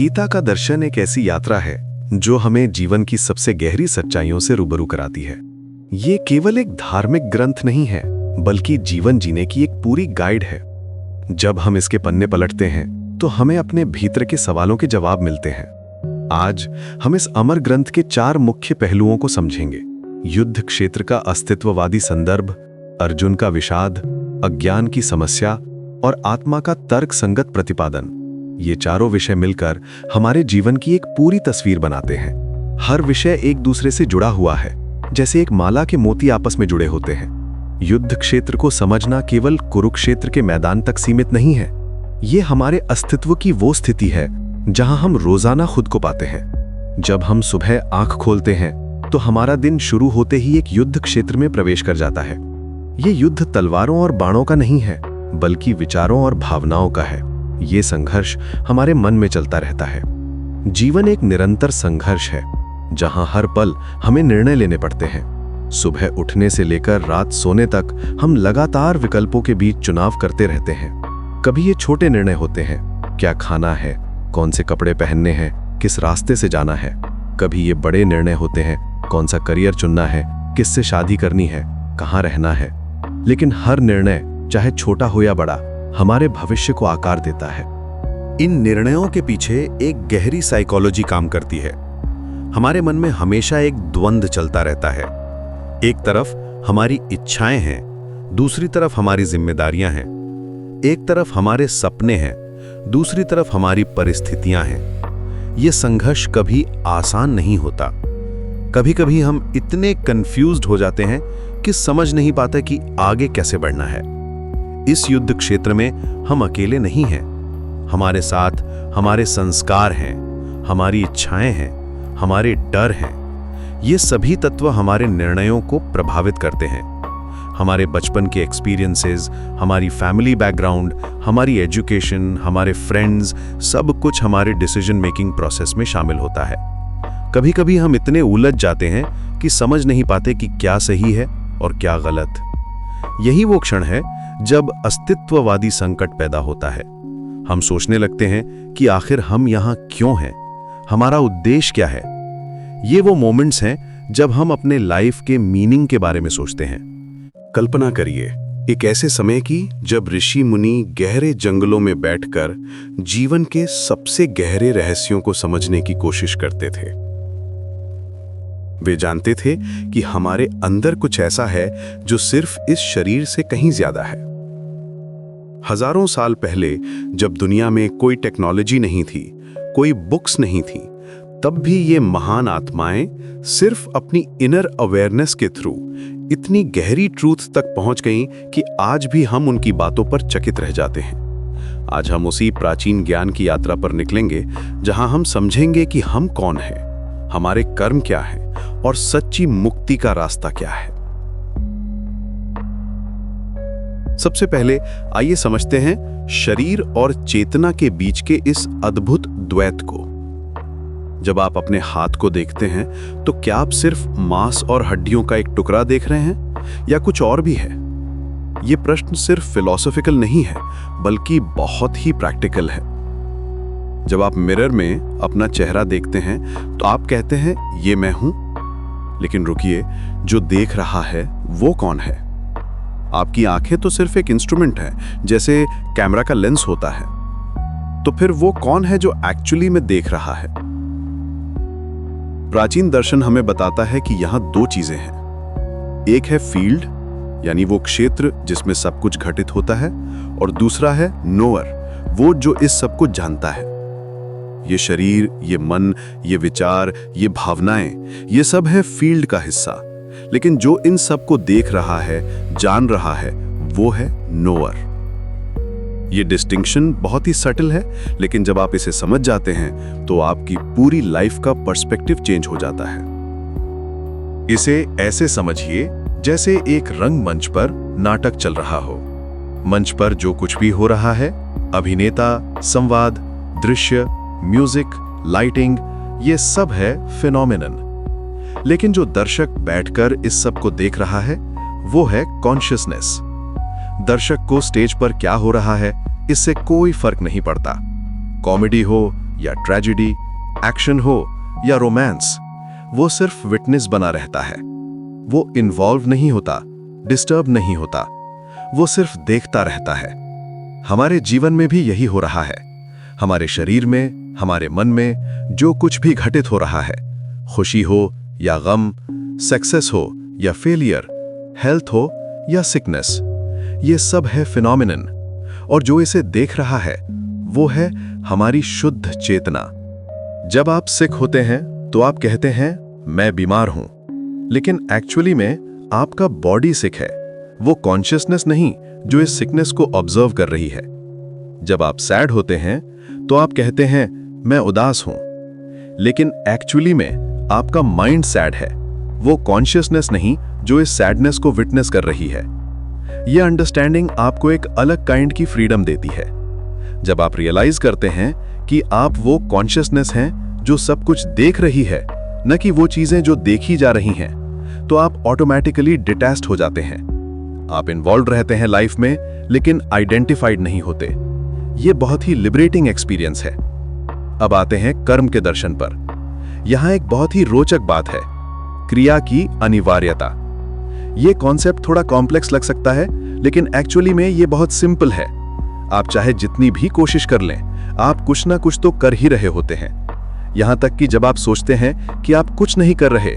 गीता का दर्शन एक ऐसी यात्रा है जो हमें जीवन की सबसे गहरी सच्चाइयों से रूबरू कराती है। ये केवल एक धार्मिक ग्रंथ नहीं है, बल्कि जीवन जीने की एक पूरी गाइड है। जब हम इसके पन्ने पलटते हैं तो हमें अपने भीतर के सवालों के जवाब मिलते हैं। आज हम इस अमर ग्रंथ के 4 मुख्य पहलुओं को समझेंगे। युद्ध क्षेत्र का अस्तित्ववादी संदर्भ, अर्जुन का विषाद, अज्ञान की समस्या और आत्मा का तर्क संगत प्रतिपादन। ये चारों विषय मिलकर हमारे जीवन की एक पूरी तस्वीर बनाते हैं। हर विषय एक दूसरे से जुड़ा हुआ है, जैसे एक माला के मोती आपस में जुड़े होते हैं। युद्ध क्षेत्र को समझना केवल कुरुक्षेत्र के मैदान तक सीमित नहीं है। ये हमारे अस्तित्व की वो स्थिति है जहां हम रोजाना खुद को पाते हैं। जब हम सुबह आंख खोलते हैं तो हमारा दिन शुरू होते ही एक युद्ध क्षेत्र में प्रवेश कर जाता है। ये युद्ध तलवारों और बाणों का नहीं है, बल्कि विचारों और भावनाओं का है। ये संघर्ष हमारे मन में चलता रहता है। जीवन एक निरंतर संघर्ष है, जहां हर पल हमें निर्णय लेने पड़ते हैं। सुबह उठने से लेकर रात सोने तक हम लगातार विकल्पों के बीच चुनाव करते रहते हैं। कभी ये छोटे निर्णय होते हैं, क्या खाना है, कौन से कपड़े पहनने हैं, किस रास्ते से जाना है। कभी ये बड़े निर्णय होते हैं, कौन सा करियर चुनना है, किससे शादी करनी है, कहाँ रहना है। लेकिन हर निर्णय, चाहे छोटा हो या बड़ा, हमारे भविष्य को आकार देता है। इन निर्णयों के पीछे एक गहरी साइकोलॉजी काम करती है। हमारे मन में हमेशा एक द्वंद्व चलता रहता है। एक तरफ हमारी इच्छाएं हैं, दूसरी तरफ हमारी जिम्मेदारियां हैं। एक तरफ हमारे सपने हैं, दूसरी तरफ हमारी परिस्थितियां हैं। यह संघर्ष कभी आसान नहीं होता। कभी-कभी हम इतने कंफ्यूज्ड हो जाते हैं कि समझ नहीं पाते कि आगे कैसे बढ़ना है। इस युद्ध क्षेत्र में हम अकेले नहीं हैं। हमारे साथ हमारे संस्कार हैं, हमारी इच्छाएं हैं, हमारे डर हैं। ये सभी तत्व हमारे निर्णयों को प्रभावित करते हैं। हमारे बचपन के एक्सपीरियंसेस, हमारी फैमिली बैकग्राउंड, हमारी एजुकेशन, हमारे फ्रेंड्स, सब कुछ हमारे डिसीजन मेकिंग प्रोसेस में शामिल होता है। कभी-कभी हम इतने उलझ जाते हैं कि समझ नहीं पाते कि क्या सही है और क्या गलत। यही वो क्षण है जब अस्तित्ववादी संकट पैदा होता है। हम सोचने लगते हैं कि आखिर हम यहाँ क्यों हैं, हमारा उद्देश्य क्या है। ये वो मोमेंट्स हैं जब हम अपने लाइफ के मीनिंग के बारे में सोचते हैं। कल्पना करिए एक ऐसे समय की जब ऋषि मुनि गहरे जंगलों में बैठकर जीवन के सबसे गहरे रहस्यों को समझने की कोशिश करते थे। वे जानते थे कि हमारे अंदर कुछ ऐसा है जो सिर्फ इस शरीर से कहीं ज्यादा है। हजारों साल पहले जब दुनिया में कोई टेक्नोलॉजी नहीं थी, कोई बुक्स नहीं थी, तब भी ये महान आत्माएं सिर्फ अपनी इनर अवेयरनेस के थ्रू इतनी गहरी ट्रूथ तक पहुंच गईं कि आज भी हम उनकी बातों पर चकित रह जाते हैं। आज हम उसी प्राचीन ज्ञान की यात्रा पर निकलेंगे, जहां हम समझेंगे कि हम कौन हैं, हमारे कर्म क्या हैं और सच्ची मुक्ति का रास्ता क्या है। सबसे पहले आइए समझते हैं शरीर और चेतना के बीच के इस अद्भुत द्वैत को। जब आप अपने हाथ को देखते हैं तो क्या आप सिर्फ मांस और हड्डियों का एक टुकड़ा देख रहे हैं या कुछ और भी है? यह प्रश्न सिर्फ फिलॉसफिकल नहीं है, बल्कि बहुत ही प्रैक्टिकल है। जब आप मिरर में अपना चेहरा देखते हैं तो आप कहते हैं ये मैं हूं, लेकिन रुकिए, जो देख रहा है वो कौन है? आपकी आंखें तो सिर्फ एक इंस्ट्रूमेंट है, जैसे कैमरा का लेंस होता है। तो फिर वो कौन है जो एक्चुअली में देख रहा है? प्राचीन दर्शन हमें बताता है कि यहां 2 चीजें हैं। एक है फील्ड, यानी वो क्षेत्र जिसमें सब कुछ घटित होता है, और दूसरा है नोअर, वो जो इस सब कुछ जानता है। ये शरीर, ये मन, ये विचार, ये भावनाएं, ये सब है फील्ड का हिस्सा। लेकिन जो इन सब को देख रहा है, जान रहा है, वो है नोअर। ये डिस्टिंक्शन बहुत ही सटल है, लेकिन जब आप इसे समझ जाते हैं तो आपकी पूरी लाइफ का पर्सपेक्टिव चेंज हो जाता है। इसे ऐसे समझिए जैसे एक रंगमंच पर नाटक चल रहा हो। मंच पर जो कुछ भी हो रहा है, अभिनेता, संवाद, दृश्य, म्यूजिक, लाइटिंग, ये सब है फिनोमिनन। लेकिन जो दर्शक बैठकर इस सब को देख रहा है, वो है कॉन्शियसनेस। दर्शक को स्टेज पर क्या हो रहा है, इससे कोई फर्क नहीं पड़ता। कॉमेडी हो या ट्रेजेडी, एक्शन हो या रोमांस, वो सिर्फ विटनेस बना रहता है। वो इन्वॉल्व नहीं होता, डिस्टर्ब नहीं होता, वो सिर्फ देखता रहता है। हमारे जीवन में भी यही हो रहा है। हमारे शरीर में, हमारे मन में जो कुछ भी घटित हो रहा है, खुशी हो या गम, सक्सेस हो या फेलियर, हेल्थ हो या सिकनेस, ये सब है फिनोमिनन। और जो इसे देख रहा है वो है हमारी शुद्ध चेतना। जब आप सिक होते हैं तो आप कहते हैं मैं बीमार हूं, लेकिन एक्चुअली में आपका बॉडी सिक है, वो कॉन्शियसनेस नहीं जो इस सिकनेस को ऑब्जर्व कर रही है। जब आप सैड होते हैं तो आप कहते हैं मैं उदास हूं, लेकिन एक्चुअली में आपका माइंड सैड है, वो कॉन्शियसनेस नहीं जो इस सैडनेस को विटनेस कर रही है। यह अंडरस्टैंडिंग आपको एक अलग काइंड की फ्रीडम देती है। जब आप रियलाइज करते हैं कि आप वो कॉन्शियसनेस हैं जो सब कुछ देख रही है, न कि वो चीजें जो देखी जा रही हैं, तो आप ऑटोमेटिकली डिटैच्ड हो जाते हैं। आप इन्वॉल्व रहते हैं लाइफ में, लेकिन आइडेंटिफाइड नहीं होते। ये बहुत ही लिबरेटिंग एक्सपीरियंस है। अब आते हैं कर्म के दर्शन पर। यहां एक बहुत ही रोचक बात है, क्रिया की अनिवार्यता। ये कॉन्सेप्ट थोड़ा कॉम्प्लेक्स लग सकता है, लेकिन एक्चुअली में ये बहुत सिंपल है। आप चाहे जितनी भी कोशिश कर लें, आप कुछ ना कुछ तो कर ही रहे होते हैं। यहां तक कि जब आप सोचते हैं कि आप कुछ नहीं कर रहे,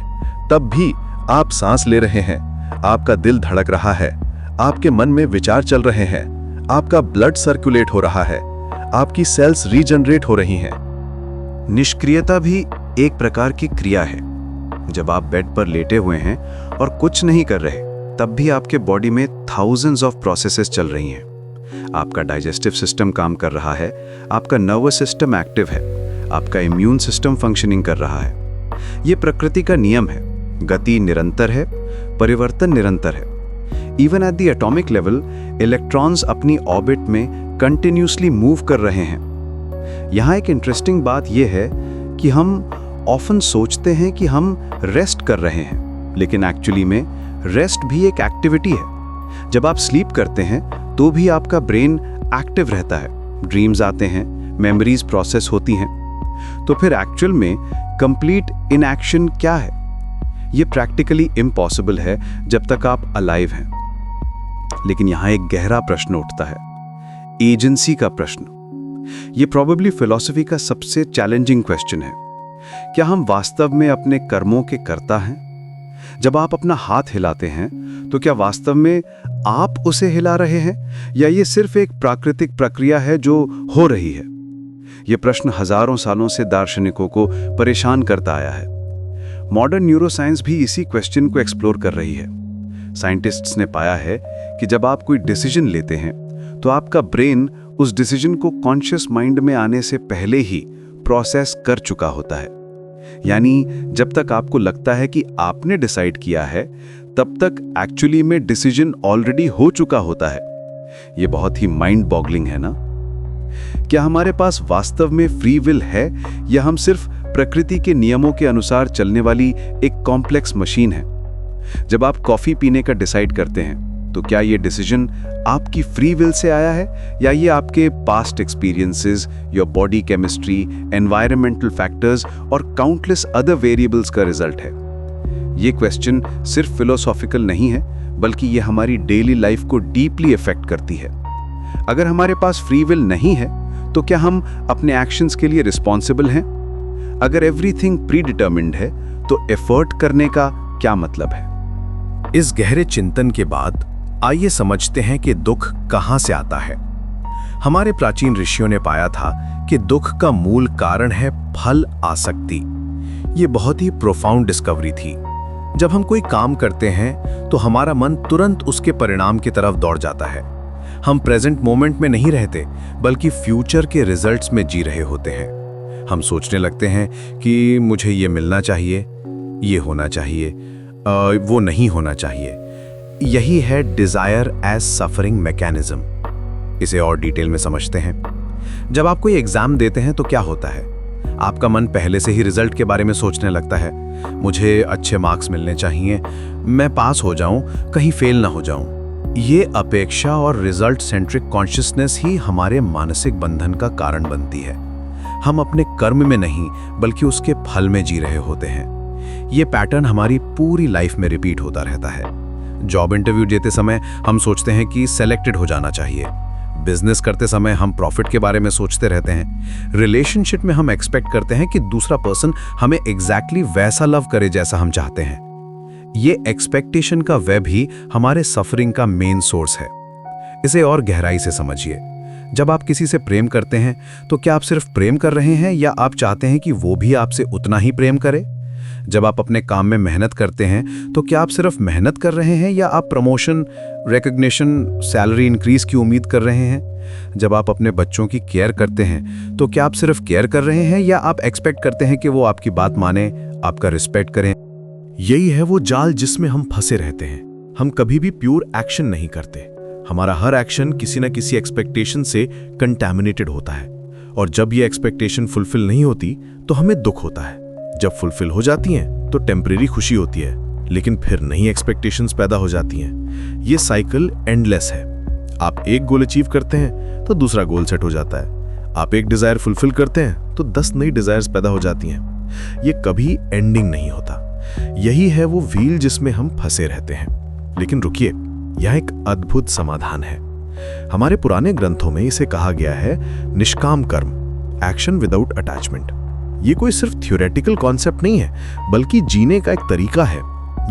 तब भी आप सांस ले रहे हैं, आपका दिल धड़क रहा है, आपके मन में विचार चल रहे हैं, आपका ब्लड सर्कुलेट हो रहा है, आपकी सेल्स रीजनरेट हो रही हैं। निष्क्रियता भी एक प्रकार की क्रिया है। जब आप बेड पर लेटे हुए हैं और कुछ नहीं कर रहे, तब भी आपके बॉडी में थाउजेंड्स ऑफ प्रोसेसेस चल रही हैं। आपका डाइजेस्टिव सिस्टम काम कर रहा है, आपका नर्वस सिस्टम एक्टिव है, आपका इम्यून सिस्टम फंक्शनिंग कर रहा है। ये प्रकृति का नियम है। गति निरंतर है, परिवर्तन निरंतर है। Even at the atomic level, electrons अपनी ऑर्बिट में कंटिन्यूसली मूव कर रहे हैं। यहाँ एक इंटरेस्टिंग बात यह है कि हम ऑफन सोचते हैं कि हम रेस्ट कर रहे हैं, लेकिन एक्चुअली में रेस्ट भी एक एक्टिविटी है। जब आप स्लीप करते हैं तो भी आपका ब्रेन एक्टिव रहता है, ड्रीम्स आते हैं, मेमोरीज प्रोसेस होती हैं। तो फिर एक्चुअल में कंप्लीट इनएक्शन क्या है? ये प्रैक्टिकली इम्पॉसिबल है जब तक आप अलाइव हैं। लेकिन यहां एक गहरा प्रश्न उठता है, एजेंसी का प्रश्न। ये प्रोबेबली फिलॉसफी का सबसे चैलेंजिंग क्वेश्चन है। क्या हम वास्तव में अपने कर्मों के कर्ता हैं? जब आप अपना हाथ हिलाते हैं तो क्या वास्तव में आप उसे हिला रहे हैं, या ये सिर्फ एक प्राकृतिक प्रक्रिया है जो हो रही है? यह प्रश्न हजारों सालों से दार्शनिकों को परेशान करता आया है। मॉडर्न न्यूरोसाइंस भी इसी क्वेश्चन को एक्सप्लोर कर रही है। साइंटिस्ट्स ने पाया है कि जब आप कोई डिसीजन लेते हैं तो आपका ब्रेन उस डिसीजन को कॉन्शियस माइंड में आने से पहले ही प्रोसेस कर चुका होता है। यानी जब तक आपको लगता है कि आपने डिसाइड किया है, तब तक एक्चुअली में डिसीजन ऑलरेडी हो चुका होता है। यह बहुत ही माइंड बॉगलिंग है ना? क्या हमारे पास वास्तव में फ्री विल है, या हम सिर्फ प्रकृति के नियमों के अनुसार चलने वाली एक कॉम्प्लेक्स मशीन है? जब आप कॉफी पीने का डिसाइड करते हैं तो क्या ये डिसीजन आपकी फ्री विल से आया है, या ये आपके past experiences, your body chemistry, environmental factors और काउंटलेस अदर वेरिएबल्स का रिजल्ट है? ये क्वेश्चन सिर्फ फिलोसॉफिकल नहीं है, बल्कि ये हमारी डेली लाइफ को डीपली इफेक्ट करती है। अगर हमारे पास फ्री विल नहीं है तो क्या हम अपने एक्शंस के लिए रिस्पॉन्सिबल हैं? अगर एवरीथिंग प्री डिटर्मिन्ड है तो एफर्ट करने का क्या मतलब है? इस गहरे चिंतन के बाद आइए समझते हैं कि दुख कहां से आता है। हमारे प्राचीन ऋषियों ने पाया था कि दुख का मूल कारण है फल आसक्ति। ये बहुत ही प्रोफाउंड डिस्कवरी थी। जब हम कोई काम करते हैं तो हमारा मन तुरंत उसके परिणाम की तरफ दौड़ जाता है। हम प्रेजेंट मोमेंट में नहीं रहते, बल्कि फ्यूचर के रिजल्ट्स में जी रहे होते हैं। हम सोचने लगते हैं कि मुझे ये मिलना चाहिए, ये होना चाहिए, वो नहीं होना चाहिए। यही है डिजायर एज सफरिंग मैकेनिज्म। इसे और डिटेल में समझते हैं। जब आप कोई एग्जाम देते हैं तो क्या होता है? आपका मन पहले से ही रिजल्ट के बारे में सोचने लगता है। मुझे अच्छे मार्क्स मिलने चाहिए, मैं पास हो जाऊं, कहीं फेल ना हो जाऊं। ये अपेक्षा और रिजल्ट सेंट्रिक कॉन्शियसनेस ही हमारे मानसिक बंधन का कारण बनती है। हम अपने कर्म में नहीं बल्कि उसके फल में जी रहे होते हैं। ये पैटर्न हमारी पूरी लाइफ में रिपीट होता रहता है। जॉब इंटरव्यू देते समय हम सोचते हैं कि सेलेक्टेड हो जाना चाहिए। बिजनेस करते समय हम प्रॉफिट के बारे में सोचते रहते हैं। रिलेशनशिप में हम एक्सपेक्ट करते हैं कि दूसरा पर्सन हमें एग्जैक्टली वैसा लव करे जैसा हम चाहते हैं। ये एक्सपेक्टेशन का वेब ही हमारे सफरिंग का मेन सोर्स है। इसे और गहराई से समझिए। जब आप किसी से प्रेम करते हैं तो क्या आप सिर्फ प्रेम कर रहे हैं या आप चाहते हैं कि वो भी आपसे उतना ही प्रेम करे? जब आप अपने काम में मेहनत करते हैं तो क्या आप सिर्फ मेहनत कर रहे हैं या आप प्रमोशन, रिकॉग्निशन, सैलरी इंक्रीज की उम्मीद कर रहे हैं? जब आप अपने बच्चों की केयर करते हैं तो क्या आप सिर्फ केयर कर रहे हैं या आप एक्सपेक्ट करते हैं कि वो आपकी बात माने, आपका रिस्पेक्ट करें? यही है वो जाल जिसमें हम फंसे रहते हैं। हम कभी भी प्योर एक्शन नहीं करते। हमारा हर एक्शन किसी न किसी एक्सपेक्टेशन से कंटैमिनेटेड होता है, और जब ये एक्सपेक्टेशन फुलफिल नहीं होती तो हमें दुख होता है। जब फुलफिल हो जाती हैं तो टेम्परेरी खुशी होती है, लेकिन फिर नई एक्सपेक्टेशंस पैदा हो जाती हैं। ये साइकिल एंडलेस है। आप एक गोल अचीव करते हैं तो दूसरा गोल सेट हो जाता है। आप एक डिजायर फुलफिल करते हैं तो 10 नई डिजायर्स पैदा हो जाती हैं। ये कभी एंडिंग नहीं होता। यही है वो व्हील जिसमें हम फंसे रहते हैं। लेकिन रुकिए, यह एक अद्भुत समाधान है। हमारे पुराने ग्रंथों में इसे कहा गया है निष्काम कर्म, एक्शन विदाउट अटैचमेंट। ये कोई सिर्फ थ्योरेटिकल कॉन्सेप्ट नहीं है, बल्कि जीने का एक तरीका है।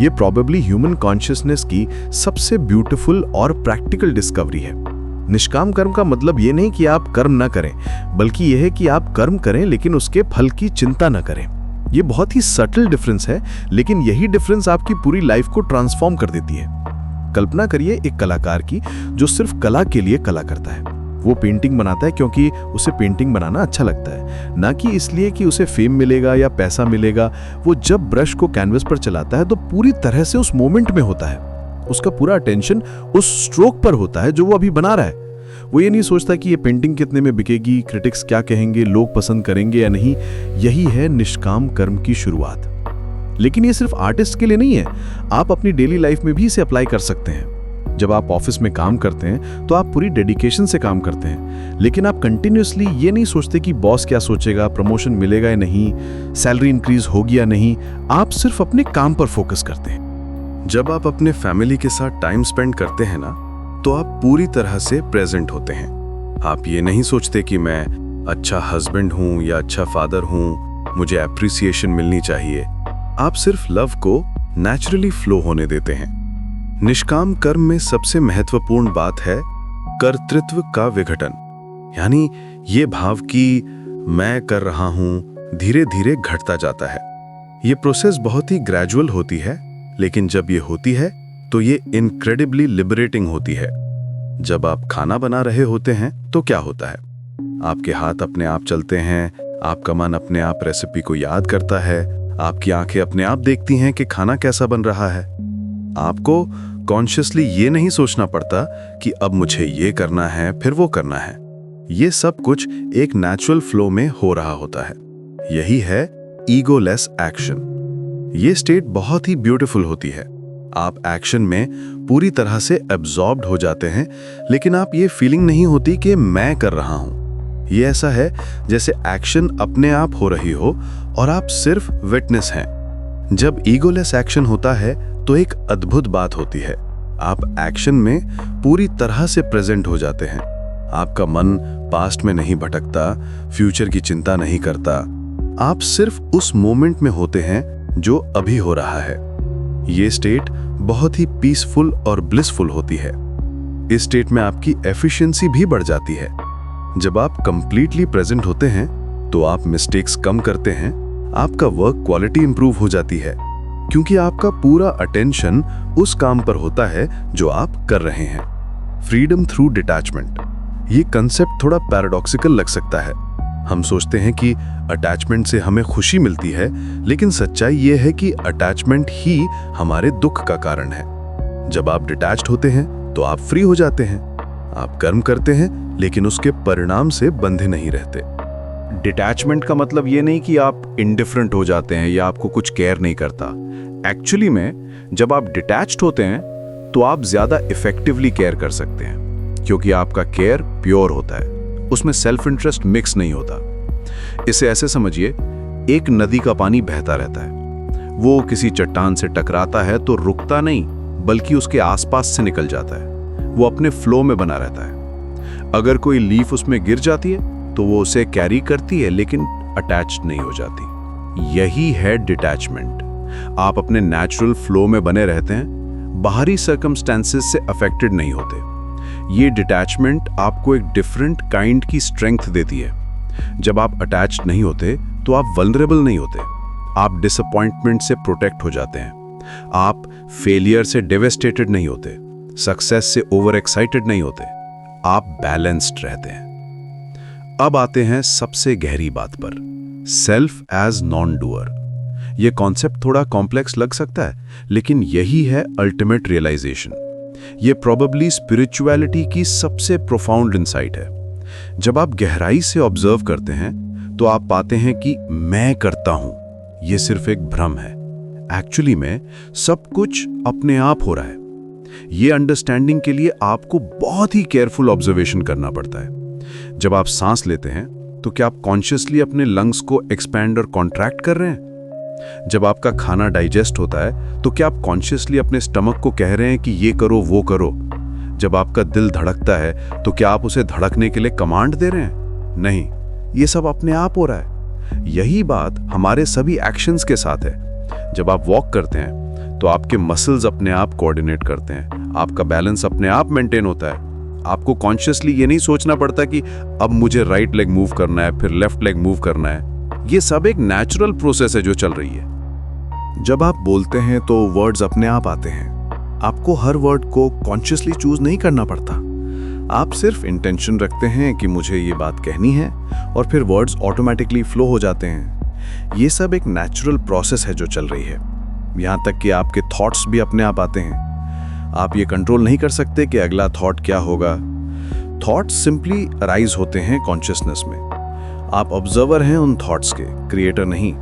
ये प्रोबेबली ह्यूमन कॉन्शियसनेस की सबसे ब्यूटीफुल और प्रैक्टिकल डिस्कवरी है। निष्काम कर्म का मतलब ये नहीं कि आप कर्म ना करें, बल्कि यह है कि आप कर्म करें लेकिन उसके फल की चिंता न करें। ये बहुत ही सटल डिफरेंस है, लेकिन यही डिफरेंस आपकी पूरी लाइफ को ट्रांसफॉर्म कर देती है। कल्पना करिए एक कलाकार की जो सिर्फ कला के लिए कला करता है। वो पेंटिंग बनाता है क्योंकि उसे पेंटिंग बनाना अच्छा लगता है, ना कि इसलिए कि उसे फेम मिलेगा या पैसा मिलेगा। वो जब ब्रश को कैनवस पर चलाता है तो पूरी तरह से उस मोमेंट में होता है। उसका पूरा अटेंशन उस स्ट्रोक पर होता है जो वो अभी बना रहा है। वो ये नहीं सोचता कि ये पेंटिंग कितने में बिकेगी, क्रिटिक्स क्या कहेंगे, लोग पसंद करेंगे या नहीं। यही है निष्काम कर्म की शुरुआत। लेकिन ये सिर्फ आर्टिस्ट के लिए नहीं है, आप अपनी डेली लाइफ में भी इसे अप्लाई कर सकते हैं। जब आप ऑफिस में काम करते हैं तो आप पूरी डेडिकेशन से काम करते हैं, लेकिन आप कंटिन्यूअसली ये नहीं सोचते कि बॉस क्या सोचेगा, प्रमोशन मिलेगा या नहीं, सैलरी इंक्रीज होगी या नहीं। आप सिर्फ अपने काम पर फोकस करते हैं। जब आप अपने फैमिली के साथ टाइम स्पेंड करते हैं ना, तो आप पूरी तरह से प्रेजेंट होते हैं। आप ये नहीं सोचते कि मैं अच्छा हस्बैंड हूं या अच्छा फादर हूं, मुझे एप्रिसिएशन मिलनी चाहिए। आप सिर्फ लव को नेचुरली फ्लो होने देते हैं। निष्काम कर्म में सबसे महत्वपूर्ण बात है कर्तृत्व का विघटन, यानी ये भाव कि मैं कर रहा हूं धीरे धीरे घटता जाता है। ये प्रोसेस बहुत ही ग्रेजुअल होती है, लेकिन जब ये होती है तो ये इनक्रेडिबली लिबरेटिंग होती है। जब आप खाना बना रहे होते हैं तो क्या होता है? आपके हाथ अपने आप चलते हैं, आपका मन अपने आप रेसिपी को याद करता है, आपकी आंखें अपने आप देखती हैं कि खाना कैसा बन रहा है। आपको कॉन्शियसली ये नहीं सोचना पड़ता कि अब मुझे ये करना है फिर वो करना है। ये सब कुछ एक नेचुरल फ्लो में हो रहा होता है। यही है ईगोलेस एक्शन। ये स्टेट बहुत ही ब्यूटीफुल होती है। आप एक्शन में पूरी तरह से एब्जॉर्ब्ड हो जाते हैं, लेकिन आप ये फीलिंग नहीं होती कि मैं कर रहा हूं। ये ऐसा है जैसे एक्शन अपने आप हो रही हो और आप सिर्फ विटनेस हैं। जब ईगोलेस एक्शन होता है तो एक अद्भुत बात होती है। आप एक्शन में पूरी तरह से प्रेजेंट हो जाते हैं। आपका मन पास्ट में नहीं भटकता, फ्यूचर की चिंता नहीं करता। आप सिर्फ उस मोमेंट में होते हैं जो अभी हो रहा है। ये स्टेट बहुत ही पीसफुल और ब्लिसफुल होती है। इस स्टेट में आपकी एफिशिएंसी भी बढ़ जाती है। जब आप कंप्लीटली प्रेजेंट होते हैं तो आप मिस्टेक्स कम करते हैं, आपका वर्क क्वालिटी इंप्रूव हो जाती है, क्योंकि आपका पूरा अटेंशन उस काम पर होता है जो आप कर रहे हैं। फ्रीडम थ्रू डिटैचमेंट, ये कंसेप्ट थोड़ा पैराडॉक्सिकल लग सकता है। हम सोचते हैं कि अटैचमेंट से हमें खुशी मिलती है, लेकिन सच्चाई ये है कि अटैचमेंट ही हमारे दुख का कारण है। जब आप डिटैच्ड होते हैं तो आप फ्री हो जाते हैं। आप कर्म करते हैं लेकिन उसके परिणाम से बंधे नहीं रहते। डिटैचमेंट का मतलब ये नहीं कि आप इंडिफरेंट हो जाते हैं या आपको कुछ केयर नहीं करता। एक्चुअली में जब आप डिटैच्ड होते हैं तो आप ज्यादा इफेक्टिवली केयर कर सकते हैं, क्योंकि आपका केयर प्योर होता है, उसमें सेल्फ इंटरेस्ट मिक्स नहीं होता। इसे ऐसे समझिए, एक नदी का पानी बहता रहता है। वो किसी चट्टान से टकराता है तो रुकता नहीं, बल्कि उसके आसपास से निकल जाता है। वो अपने फ्लो में बना रहता है। अगर कोई लीफ उसमें गिर जाती है तो वो उसे कैरी करती है, लेकिन अटैच्ड नहीं हो जाती। यही है डिटैचमेंट। आप अपने नेचुरल फ्लो में बने रहते हैं, बाहरी सर्कमस्टेंसेस से अफेक्टेड नहीं होते। ये डिटैचमेंट आपको एक डिफरेंट काइंड की स्ट्रेंथ देती है। जब आप अटैच्ड नहीं होते तो आप वल्नरेबल नहीं होते। आप डिसअपॉइंटमेंट से प्रोटेक्ट हो जाते हैं। आप फेलियर से डेवेस्टेटेड नहीं होते, सक्सेस से ओवर एक्साइटेड नहीं होते। आप बैलेंस्ड रहते हैं। अब आते हैं सबसे गहरी बात पर, सेल्फ एज नॉन डूअर। यह कॉन्सेप्ट थोड़ा कॉम्प्लेक्स लग सकता है, लेकिन यही है अल्टीमेट रियलाइजेशन। यह प्रोबेबली स्पिरिचुअलिटी की सबसे प्रोफाउंड इंसाइट है। जब आप गहराई से ऑब्जर्व करते हैं तो आप पाते हैं कि मैं करता हूं, यह सिर्फ एक भ्रम है। एक्चुअली में सब कुछ अपने आप हो रहा है। यह अंडरस्टैंडिंग के लिए आपको बहुत ही केयरफुल ऑब्जर्वेशन करना पड़ता है। जब आप सांस लेते हैं तो क्या आप कॉन्शियसली अपने लंग्स को एक्सपैंड और कॉन्ट्रैक्ट कर रहे हैं? जब आपका खाना डाइजेस्ट होता है तो क्या आप कॉन्शियसली अपने स्टमक को कह रहे हैं कि ये करो वो करो? जब आपका दिल धड़कता है तो क्या आप उसे धड़कने के लिए कमांड दे रहे हैं? नहीं, ये सब अपने आप हो रहा है। यही बात हमारे सभी एक्शंस के साथ है। जब आप वॉक करते हैं तो आपके मसल्स अपने आप कोऑर्डिनेट करते हैं, आपका बैलेंस अपने आप मेंटेन होता है। आपको कॉन्शियसली ये नहीं सोचना पड़ता कि अब मुझे राइट लेग मूव करना है, फिर लेफ्ट लेग मूव करना है। ये सब एक नेचुरल प्रोसेस है जो चल रही है। जब आप बोलते हैं तो वर्ड्स अपने आप आते हैं। आपको हर वर्ड को कॉन्शियसली चूज नहीं करना पड़ता। आप सिर्फ इंटेंशन रखते हैं कि मुझे ये बात कहनी है, और फिर वर्ड्स ऑटोमेटिकली फ्लो हो जाते हैं। ये सब एक नेचुरल प्रोसेस है जो चल रही है। यहाँ तक कि आपके थॉट्स भी अपने आप आते हैं। आप ये कंट्रोल नहीं कर सकते कि अगला थॉट क्या होगा। थॉट्स सिंपली अराइज होते हैं कॉन्शियसनेस में। आप ऑब्जर्वर हैं उन थॉट्स के, क्रिएटर नहीं।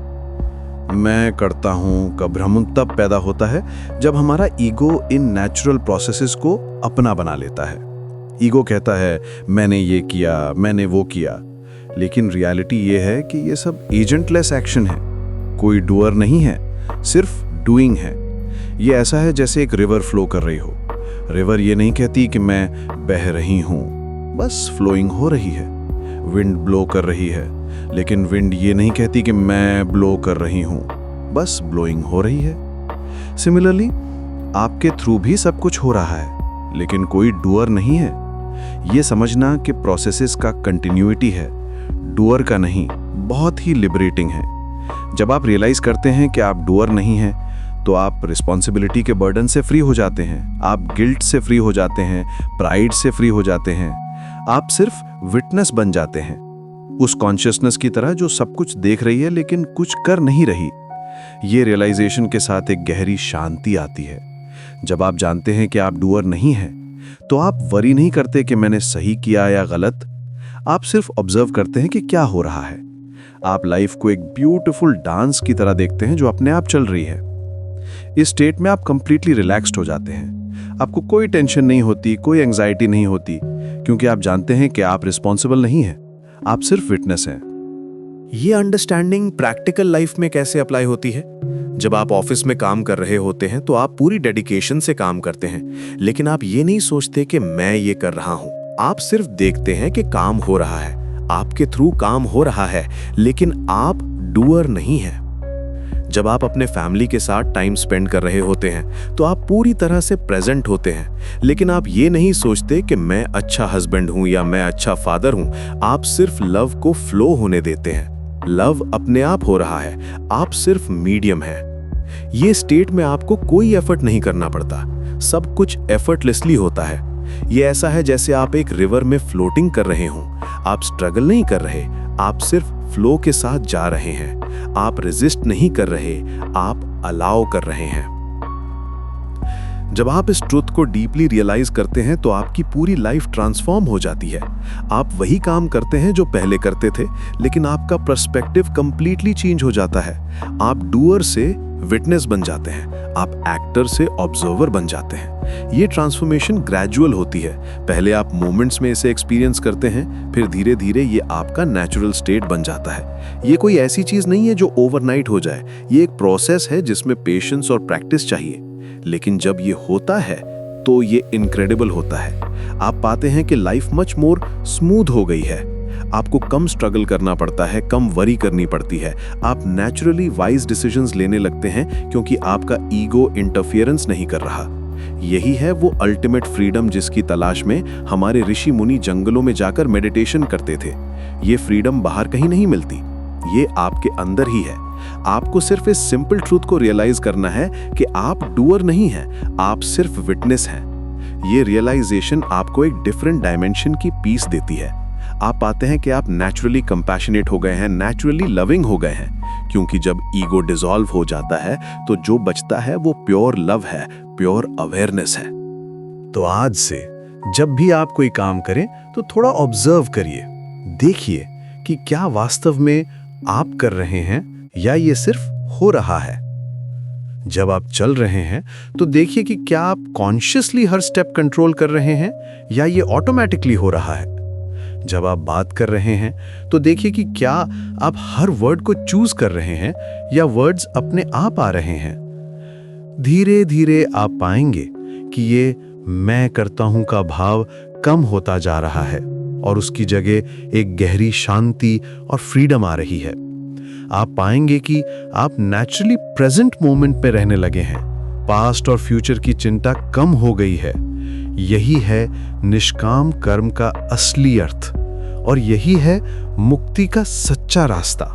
मैं करता हूं का भ्रम तब पैदा होता है जब हमारा ईगो इन नेचुरल प्रोसेसेस को अपना बना लेता है। ईगो कहता है मैंने ये किया, मैंने वो किया, लेकिन रियलिटी ये है कि ये सब एजेंटलेस एक्शन है। कोई डूअर नहीं है, सिर्फ डूइंग है। ये ऐसा है जैसे एक रिवर फ्लो कर रही हो। रिवर ये नहीं कहती कि मैं बह रही हूं, बस फ्लोइंग हो रही है। विंड ब्लो कर रही है, लेकिन विंड ये नहीं कहती कि मैं ब्लो कर रही हूं, बस ब्लोइंग हो रही है। सिमिलरली आपके थ्रू भी सब कुछ हो रहा है, लेकिन कोई डूअर नहीं है। ये समझना कि प्रोसेसेस का कंटिन्यूटी है, डूअर का नहीं, बहुत ही लिबरेटिंग है। जब आप रियलाइज करते हैं कि आप डूअर नहीं हैं, तो आप रिस्पॉन्सिबिलिटी के बर्डन से फ्री हो जाते हैं, आप गिल्ट से फ्री हो जाते हैं, प्राइड से फ्री हो जाते हैं। आप सिर्फ विटनेस बन जाते हैं, उस कॉन्शियसनेस की तरह जो सब कुछ देख रही है लेकिन कुछ कर नहीं रही। ये रियलाइजेशन के साथ एक गहरी शांति आती है। जब आप जानते हैं कि आप डूअर नहीं हैं, तो आप वरी नहीं करते कि मैंने सही किया या गलत। आप सिर्फ ऑब्जर्व करते हैं कि क्या हो रहा है। आप लाइफ को एक ब्यूटीफुल डांस की तरह देखते हैं जो अपने आप चल रही है। इस स्टेट में आप कंप्लीटली रिलैक्स्ड हो जाते हैं। आपको कोई टेंशन नहीं होती, कोई एंजाइटी नहीं होती, क्योंकि आप जानते हैं कि आप रिस्पॉन्सिबल नहीं हैं, आप सिर्फ विटनेस हैं। ये अंडरस्टैंडिंग प्रैक्टिकल लाइफ में कैसे अप्लाई होती है? जब आप ऑफिस में काम कर रहे होते हैं तो आप पूरी डेडिकेशन से काम करते हैं, लेकिन आप ये नहीं सोचते कि मैं ये कर रहा हूं। आप सिर्फ देखते हैं कि काम हो रहा है, आपके थ्रू काम हो रहा है, लेकिन आप डूअर नहीं हैं। जब आप अपने फैमिली के साथ टाइम स्पेंड कर रहे होते हैं तो आप पूरी तरह से प्रेजेंट होते हैं, लेकिन आप ये नहीं सोचते कि मैं अच्छा हस्बैंड हूं या मैं अच्छा फादर हूं। आप सिर्फ लव को फ्लो होने देते हैं। लव अपने आप हो रहा है, आप सिर्फ मीडियम हैं। ये स्टेट में आपको कोई एफर्ट नहीं करना पड़ता, सब कुछ एफर्टलेसली होता है। ये ऐसा है जैसे आप एक रिवर में फ्लोटिंग कर रहे हों। आप स्ट्रगल नहीं कर रहे, आप सिर्फ फ्लो के साथ जा रहे हैं। आप रेजिस्ट नहीं कर रहे, आप अलाउ कर रहे हैं। जब आप इस ट्रुथ को डीपली रियलाइज करते हैं तो आपकी पूरी लाइफ ट्रांसफॉर्म हो जाती है। आप वही काम करते हैं जो पहले करते थे, लेकिन आपका पर्सपेक्टिव कंप्लीटली चेंज हो जाता है। आप डूअर से विटनेस बन जाते हैं, आप एक्टर से ऑब्जर्वर बन जाते हैं। ये ट्रांसफॉर्मेशन ग्रेजुअल होती है। पहले आप मोमेंट्स में इसे एक्सपीरियंस करते हैं, फिर धीरे धीरे ये आपका नेचुरल स्टेट बन जाता है। ये कोई ऐसी चीज नहीं है जो ओवरनाइट हो जाए, ये एक प्रोसेस है जिसमें पेशेंस और प्रैक्टिस चाहिए। लेकिन जब ये होता है तो ये इनक्रेडिबल होता है। आप पाते हैं कि लाइफ मच मोर स्मूथ हो गई है। आपको कम स्ट्रगल करना पड़ता है, कम वरी करनी पड़ती है। आप नेचुरली वाइज डिसीजंस लेने लगते हैं क्योंकि आपका ईगो इंटरफियरेंस नहीं कर रहा। यही है वो अल्टीमेट फ्रीडम जिसकी तलाश में हमारे ऋषि मुनि जंगलों में जाकर मेडिटेशन करते थे। ये फ्रीडम बाहर कहीं नहीं मिलती, ये आपके अंदर ही है। आपको सिर्फ इस सिंपल ट्रूथ को रियलाइज करना है कि आप डूअर नहीं हैं, आप सिर्फ विटनेस हैं। ये रियलाइजेशन आपको एक डिफरेंट डायमेंशन की पीस देती है। आप पाते हैं कि आप नेचुरली कंपैशनेट हो गए हैं, नेचुरली लविंग हो गए हैं, क्योंकि जब ईगो डिसॉल्व हो जाता है तो जो बचता है वो प्योर लव है, प्योर अवेयरनेस है। तो आज से जब भी आप कोई काम करें तो थोड़ा ऑब्जर्व करिए, देखिए कि क्या वास्तव में आप कर रहे हैं या ये सिर्फ हो रहा है। जब आप चल रहे हैं तो देखिए कि क्या आप कॉन्शियसली हर स्टेप कंट्रोल कर रहे हैं या ये ऑटोमेटिकली हो रहा है। जब आप बात कर रहे हैं तो देखिए कि क्या आप हर वर्ड को चूज कर रहे हैं या वर्ड्स अपने आप आ रहे हैं। धीरे धीरे आप पाएंगे कि ये मैं करता हूं का भाव कम होता जा रहा है और उसकी जगह एक गहरी शांति और फ्रीडम आ रही है। आप पाएंगे कि आप नेचुरली प्रेजेंट मोमेंट में रहने लगे हैं। पास्ट और फ्यूचर की चिंता कम हो गई है। यही है निष्काम कर्म का असली अर्थ और यही है मुक्ति का सच्चा रास्ता।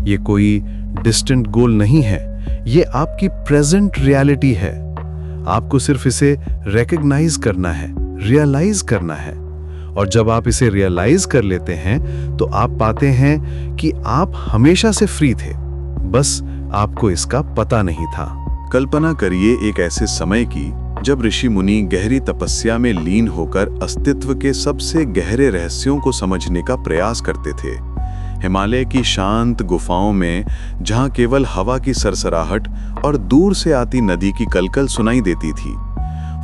ये कोई डिस्टेंट गोल नहीं है, ये आपकी प्रेजेंट रियलिटी है। आपको सिर्फ इसे रिकॉग्नाइज करना है, रियलाइज करना है। और जब आप इसे रियलाइज कर लेते हैं तो आप पाते हैं कि आप हमेशा से फ्री थे, बस आपको इसका पता नहीं था। कल्पना करिए एक ऐसे समय की जब ऋषि मुनि गहरी तपस्या में लीन होकर अस्तित्व के सबसे गहरे रहस्यों को समझने का प्रयास करते थे। हिमालय की शांत गुफाओं में जहां केवल हवा की सरसराहट और दूर से आती नदी की कलकल सुनाई देती थी,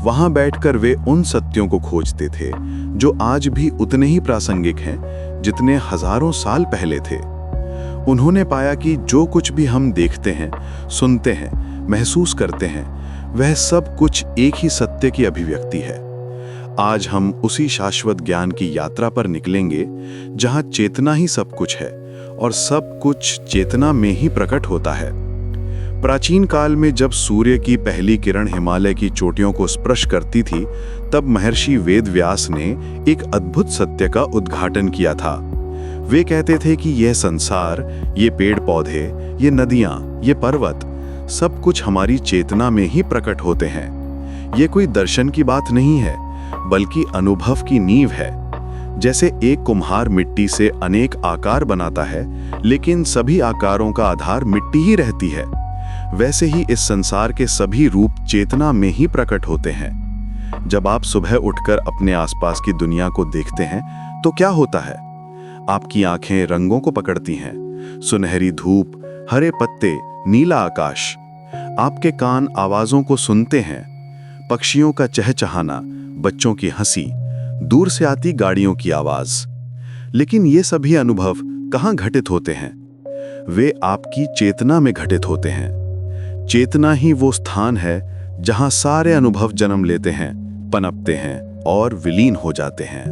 वहां बैठकर वे उन सत्यों को खोजते थे जो आज भी उतने ही प्रासंगिक हैं जितने हजारों साल पहले थे। उन्होंने पाया कि जो कुछ भी हम देखते हैं, सुनते हैं, महसूस करते हैं, वह सब कुछ एक ही सत्य की अभिव्यक्ति है। आज हम उसी शाश्वत ज्ञान की यात्रा पर निकलेंगे जहां चेतना ही सब कुछ है और सब कुछ चेतना में ही प्रकट होता है। प्राचीन काल में जब सूर्य की पहली किरण हिमालय की चोटियों को स्पर्श करती थी, तब महर्षि वेदव्यास ने एक अद्भुत सत्य का उद्घाटन किया था। वे कहते थे कि यह संसार, ये पेड़ पौधे, ये नदियां, ये पर्वत, सब कुछ हमारी चेतना में ही प्रकट होते हैं। ये कोई दर्शन की बात नहीं है, बल्कि अनुभव की नींव है। जैसे एक कुम्हार मिट्टी से अनेक आकार बनाता है, लेकिन सभी आकारों का आधार मिट्टी ही रहती है, वैसे ही इस संसार के सभी रूप चेतना में ही प्रकट होते हैं। जब आप सुबह उठकर अपने आसपास की दुनिया को देखते हैं तो क्या होता है? आपकी आंखें रंगों को पकड़ती हैं, सुनहरी धूप, हरे पत्ते, नीला आकाश। आपके कान आवाजों को सुनते हैं, पक्षियों का चहचहाना, बच्चों की हंसी, दूर से आती गाड़ियों की आवाज। लेकिन ये सभी अनुभव कहाँ घटित होते हैं? वे आपकी चेतना में घटित होते हैं। चेतना ही वो स्थान है जहां सारे अनुभव जन्म लेते हैं, पनपते हैं और विलीन हो जाते हैं।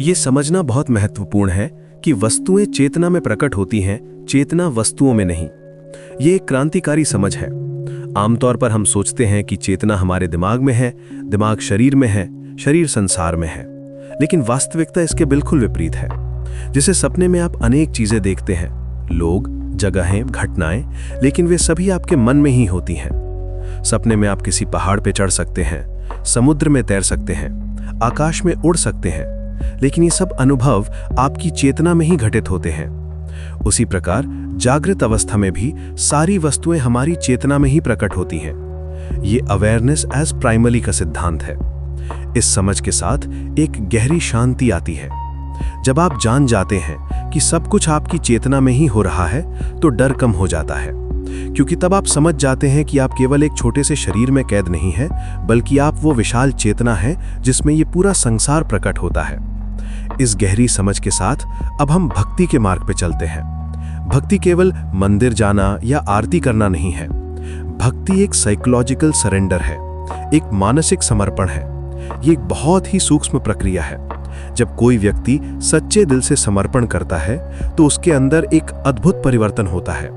ये समझना बहुत महत्वपूर्ण है कि वस्तुएं चेतना में प्रकट होती हैं, चेतना वस्तुओं में नहीं। ये एक क्रांतिकारी समझ है। आमतौर पर हम सोचते हैं कि चेतना हमारे दिमाग में है, दिमाग शरीर में है, शरीर संसार में है। लेकिन वास्तविकता इसके बिल्कुल विपरीत है। जैसे सपने में आप अनेक चीजें देखते हैं, लोग, जगहें, घटनाएं, लेकिन वे सभी आपके मन में ही होती हैं। सपने में आप किसी पहाड़ पे चढ़ सकते हैं, समुद्र में तैर सकते हैं, आकाश में उड़ सकते हैं, लेकिन ये सब अनुभव आपकी चेतना में ही घटित होते हैं। उसी प्रकार जागृत अवस्था में भी सारी वस्तुएं हमारी चेतना में ही प्रकट होती हैं। ये अवेयरनेस एज प्राइमरी का सिद्धांत है। इस समझ के साथ एक गहरी शांति आती है। जब आप जान जाते हैं कि सब कुछ आपकी चेतना में ही हो रहा है, तो डर कम हो जाता है। क्योंकि तब आप समझ जाते हैं कि आप केवल एक छोटे से शरीर में कैद नहीं है, बल्कि आप वो विशाल चेतना है जिसमें ये पूरा संसार प्रकट होता है। इस गहरी समझ के साथ अब हम भक्ति के मार्ग पे चलते हैं। भक्ति केवल मंदिर जाना या आरती करना नहीं है। भक्ति एक साइकोलॉजिकल सरेंडर है, एक मानसिक समर्पण है। ये एक बहुत ही सूक्ष्म प्रक्रिया है। जब कोई व्यक्ति सच्चे दिल से समर्पण करता है तो उसके अंदर एक अद्भुत परिवर्तन होता है।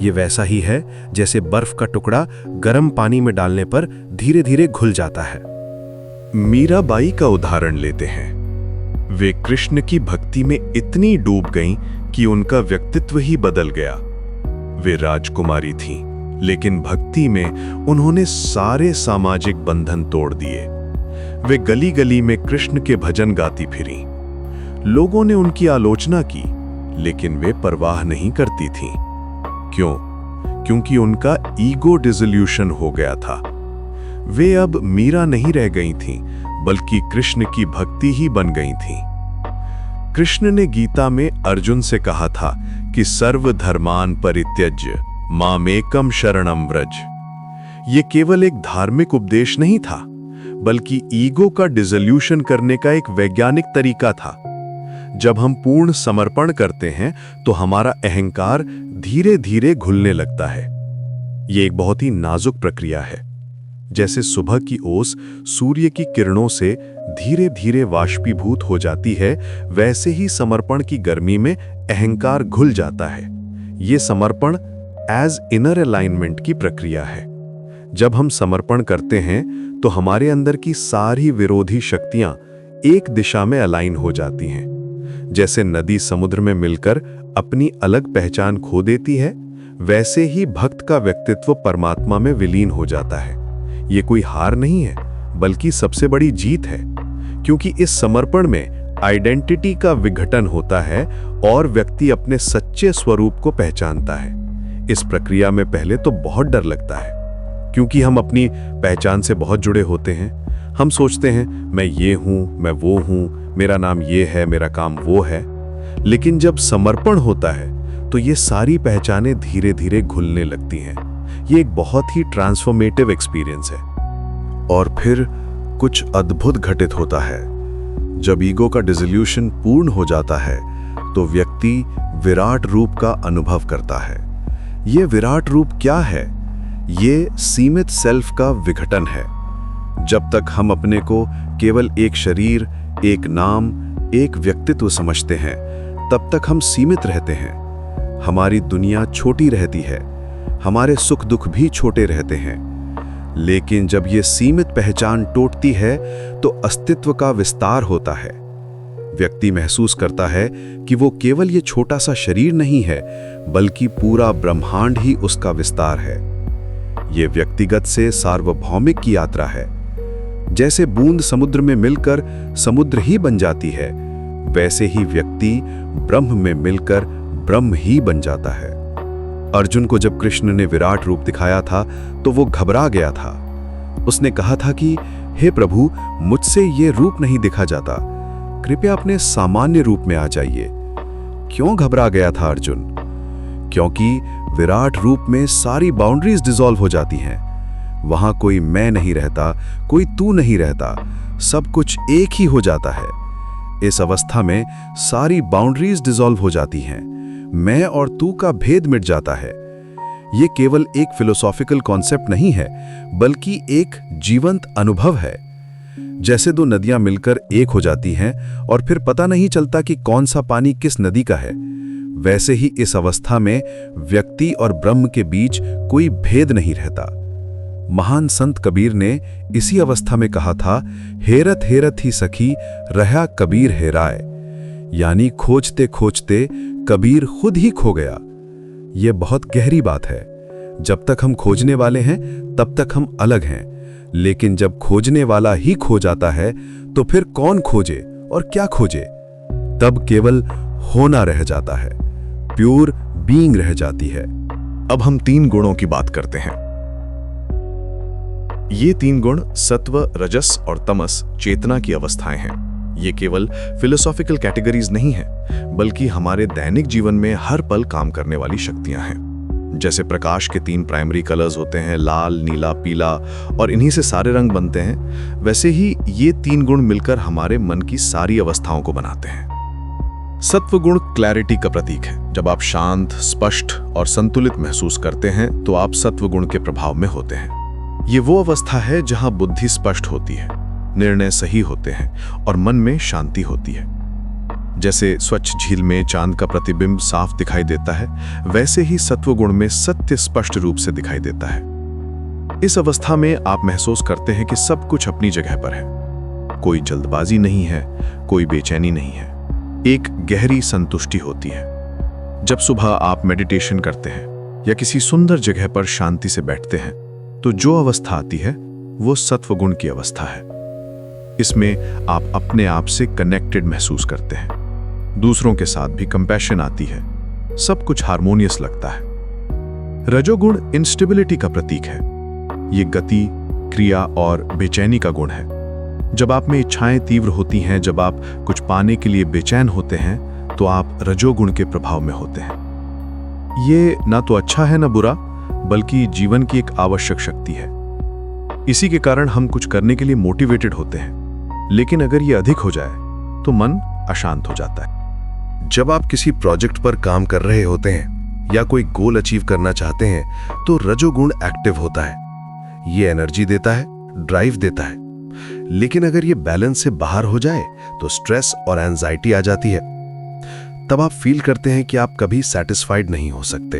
ये वैसा ही है जैसे बर्फ का टुकड़ा गर्म पानी में डालने पर धीरे धीरे घुल जाता है। मीराबाई का उदाहरण लेते हैं। वे कृष्ण की भक्ति में इतनी डूब गईं कि उनका व्यक्तित्व ही बदल गया। वे राजकुमारी थीं, लेकिन भक्ति में उन्होंने सारे सामाजिक बंधन तोड़ दिए। वे गली गली में कृष्ण के भजन गाती फिरीं। लोगों ने उनकी आलोचना की, लेकिन वे परवाह नहीं करती थीं। क्यों? क्योंकि उनका ईगो डिसोल्यूशन हो गया था। वे अब मीरा नहीं रह गई थीं, बल्कि कृष्ण की भक्ति ही बन गई थीं। कृष्ण ने गीता में अर्जुन से कहा था कि सर्वधर्मान परित्यज्य मामेकम शरणम व्रज। ये केवल एक धार्मिक उपदेश नहीं था, बल्कि ईगो का डिसोल्यूशन करने का एक वैज्ञानिक तरीका था। जब हम पूर्ण समर्पण करते हैं तो हमारा अहंकार धीरे धीरे घुलने लगता है। ये एक बहुत ही नाजुक प्रक्रिया है। जैसे सुबह की ओस सूर्य की किरणों से धीरे धीरे वाष्पीभूत हो जाती है, वैसे ही समर्पण की गर्मी में अहंकार घुल जाता है। ये समर्पण एज इनर अलाइनमेंट की प्रक्रिया है। जब हम समर्पण करते हैं तो हमारे अंदर की सारी विरोधी शक्तियां एक दिशा में अलाइन हो जाती हैं। जैसे नदी समुद्र में मिलकर अपनी अलग पहचान खो देती है, वैसे ही भक्त का व्यक्तित्व परमात्मा में विलीन हो जाता है। ये कोई हार नहीं है, बल्कि सबसे बड़ी जीत है, क्योंकि इस समर्पण में आइडेंटिटी का विघटन होता है और व्यक्ति अपने सच्चे स्वरूप को पहचानता है। इस प्रक्रिया में पहले तो बहुत डर लगता है, क्योंकि हम अपनी पहचान से बहुत जुड़े होते हैं। हम सोचते हैं मैं ये हूं, मैं वो हूं, मेरा नाम ये है, मेरा काम वो है। लेकिन जब समर्पण होता है तो ये सारी पहचानें धीरे धीरे घुलने लगती हैं। ये एक बहुत ही ट्रांसफॉर्मेटिव एक्सपीरियंस है। और फिर कुछ अद्भुत घटित होता है। जब ईगो का डिसोल्यूशन पूर्ण हो जाता है तो व्यक्ति विराट रूप का अनुभव करता है। ये विराट रूप क्या है? ये सीमित सेल्फ का विघटन है। जब तक हम अपने को केवल एक शरीर, एक नाम, एक व्यक्तित्व समझते हैं, तब तक हम सीमित रहते हैं। हमारी दुनिया छोटी रहती है, हमारे सुख दुख भी छोटे रहते हैं। लेकिन जब ये सीमित पहचान टूटती है तो अस्तित्व का विस्तार होता है। व्यक्ति महसूस करता है कि वो केवल ये छोटा सा शरीर नहीं है, बल्कि पूरा ब्रह्मांड ही उसका विस्तार है। ये व्यक्तिगत से सार्वभौमिक की यात्रा है। जैसे बूंद समुद्र में मिलकर समुद्र ही बन जाती है, वैसे ही व्यक्ति ब्रह्म में मिलकर ब्रह्म ही बन जाता है। अर्जुन को जब कृष्ण ने विराट रूप दिखाया था तो वो घबरा गया था। उसने कहा था कि हे प्रभु, मुझसे ये रूप नहीं दिखा जाता, कृपया अपने सामान्य रूप में आ जाइए। क्यों घबरा गया था अर्जुन? क्योंकि विराट रूप में सारी बाउंड्रीज डिसॉल्व हो जाती हैं। वहां कोई मैं नहीं रहता, कोई तू नहीं रहता, सब कुछ एक ही हो जाता है। इस अवस्था में सारी बाउंड्रीज डिसॉल्व हो जाती हैं। मैं और तू का भेद मिट जाता है। ये केवल एक फिलोसॉफिकल कॉन्सेप्ट नहीं है, बल्कि एक जीवंत अनुभव है। जैसे दो नदियां मिलकर एक हो जाती हैं और फिर पता नहीं चलता कि कौन सा पानी किस नदी का है, वैसे ही इस अवस्था में व्यक्ति और ब्रह्म के बीच कोई भेद नहीं रहता। महान संत कबीर ने इसी अवस्था में कहा था, हेरत हेरत ही सखी रहा कबीर हेराए, यानी खोजते खोजते कबीर खुद ही खो गया। यह बहुत गहरी बात है। जब तक हम खोजने वाले हैं तब तक हम अलग हैं, लेकिन जब खोजने वाला ही खो जाता है तो फिर कौन खोजे और क्या खोजे? तब केवल होना रह जाता है, प्योर बीइंग रह जाती है। अब हम 3 गुणों की बात करते हैं। ये 3 गुण सत्व, रजस और तमस चेतना की अवस्थाएं हैं। ये केवल फिलोसॉफिकल कैटेगरीज नहीं हैं, बल्कि हमारे दैनिक जीवन में हर पल काम करने वाली शक्तियां हैं। जैसे प्रकाश के 3 प्राइमरी कलर्स होते हैं, लाल, नीला, पीला, और इन्हीं से सारे रंग बनते हैं, वैसे ही ये 3 गुण मिलकर हमारे मन की सारी अवस्थाओं को बनाते हैं। सत्व गुण क्लैरिटी का प्रतीक है। जब आप शांत, स्पष्ट और संतुलित महसूस करते हैं तो आप सत्व गुण के प्रभाव में होते हैं। ये वो अवस्था है जहां बुद्धि स्पष्ट होती है, निर्णय सही होते हैं और मन में शांति होती है। जैसे स्वच्छ झील में चांद का प्रतिबिंब साफ दिखाई देता है, वैसे ही सत्व गुण में सत्य स्पष्ट रूप से दिखाई देता है। इस अवस्था में आप महसूस करते हैं कि सब कुछ अपनी जगह पर है। कोई जल्दबाजी नहीं है, कोई बेचैनी नहीं है। एक गहरी संतुष्टि होती है। जब सुबह आप मेडिटेशन करते हैं या किसी सुंदर जगह पर शांति से बैठते हैं, तो जो अवस्था आती है वो सत्व गुण की अवस्था है। इसमें आप अपने आप से कनेक्टेड महसूस करते हैं, दूसरों के साथ भी कंपैशन आती है, सब कुछ हार्मोनियस लगता है। रजोगुण इंस्टेबिलिटी का प्रतीक है। ये गति, क्रिया और बेचैनी का गुण है। जब आप में इच्छाएं तीव्र होती हैं, जब आप कुछ पाने के लिए बेचैन होते हैं, तो आप रजोगुण के प्रभाव में होते हैं। ये ना तो अच्छा है ना बुरा, बल्कि जीवन की एक आवश्यक शक्ति है। इसी के कारण हम कुछ करने के लिए मोटिवेटेड होते हैं, लेकिन अगर ये अधिक हो जाए तो मन अशांत हो जाता है। जब आप किसी प्रोजेक्ट पर काम कर रहे होते हैं या कोई गोल अचीव करना चाहते हैं, तो रजोगुण एक्टिव होता है। ये एनर्जी देता है, ड्राइव देता है। लेकिन अगर ये बैलेंस से बाहर हो जाए तो स्ट्रेस और एंजाइटी आ जाती है। तब आप फील करते हैं कि आप कभी सेटिस्फाइड नहीं हो सकते,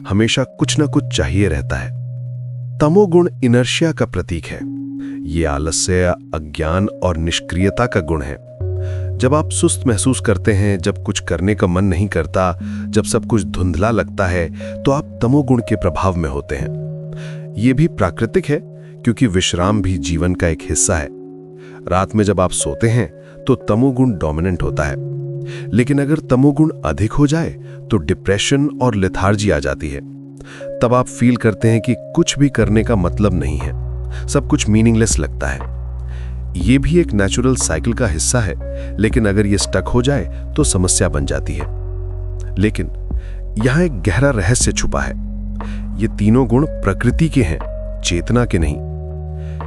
हमेशा कुछ ना कुछ चाहिए रहता है। तमोगुण इनर्शिया का प्रतीक है। ये आलस्य, अज्ञान और निष्क्रियता का गुण है। जब आप सुस्त महसूस करते हैं, जब कुछ करने का मन नहीं करता, जब सब कुछ धुंधला लगता है, तो आप तमोगुण के प्रभाव में होते हैं। ये भी प्राकृतिक है, क्योंकि विश्राम भी जीवन का एक हिस्सा है। रात में जब आप सोते हैं तो तमोगुण डोमिनेंट होता है, लेकिन अगर तमोगुण अधिक हो जाए तो डिप्रेशन और लेथार्जी आ जाती है। तब आप फील करते हैं कि कुछ भी करने का मतलब नहीं है, सब कुछ मीनिंगलेस लगता है। ये भी एक नेचुरल साइकिल का हिस्सा है, लेकिन अगर ये स्टक हो जाए तो समस्या बन जाती है। लेकिन यहां एक गहरा रहस्य छुपा है। ये तीनों गुण प्रकृति के हैं, चेतना के नहीं।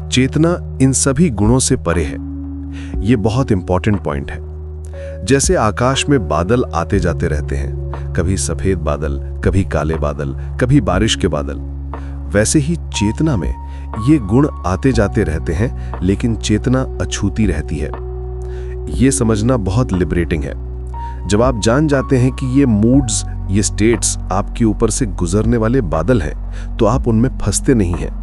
चेतना इन सभी गुणों से परे है। ये बहुत इंपॉर्टेंट पॉइंट है। जैसे आकाश में बादल आते जाते रहते हैं, कभी सफेद बादल, कभी काले बादल, कभी बारिश के बादल, वैसे ही चेतना में ये गुण आते जाते रहते हैं, लेकिन चेतना अछूती रहती है। ये समझना बहुत लिबरेटिंग है। जब आप जान जाते हैं कि ये मूड्स, ये स्टेट्स आपके ऊपर से गुजरने वाले बादल हैं, तो आप उनमें फंसते नहीं हैं।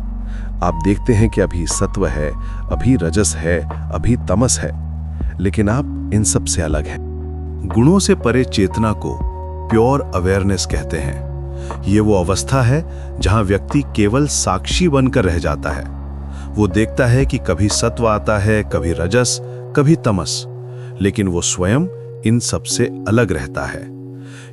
आप देखते हैं कि अभी सत्व है, अभी रजस है, अभी तमस है, लेकिन आप इन सब से अलग हैं। गुणों से परे चेतना को प्योर अवेयरनेस कहते हैं। ये वो अवस्था है जहां व्यक्ति केवल साक्षी बनकर रह जाता है। वो देखता है कि कभी सत्व आता है, कभी रजस, कभी तमस, लेकिन वो स्वयं इन सब से अलग रहता है।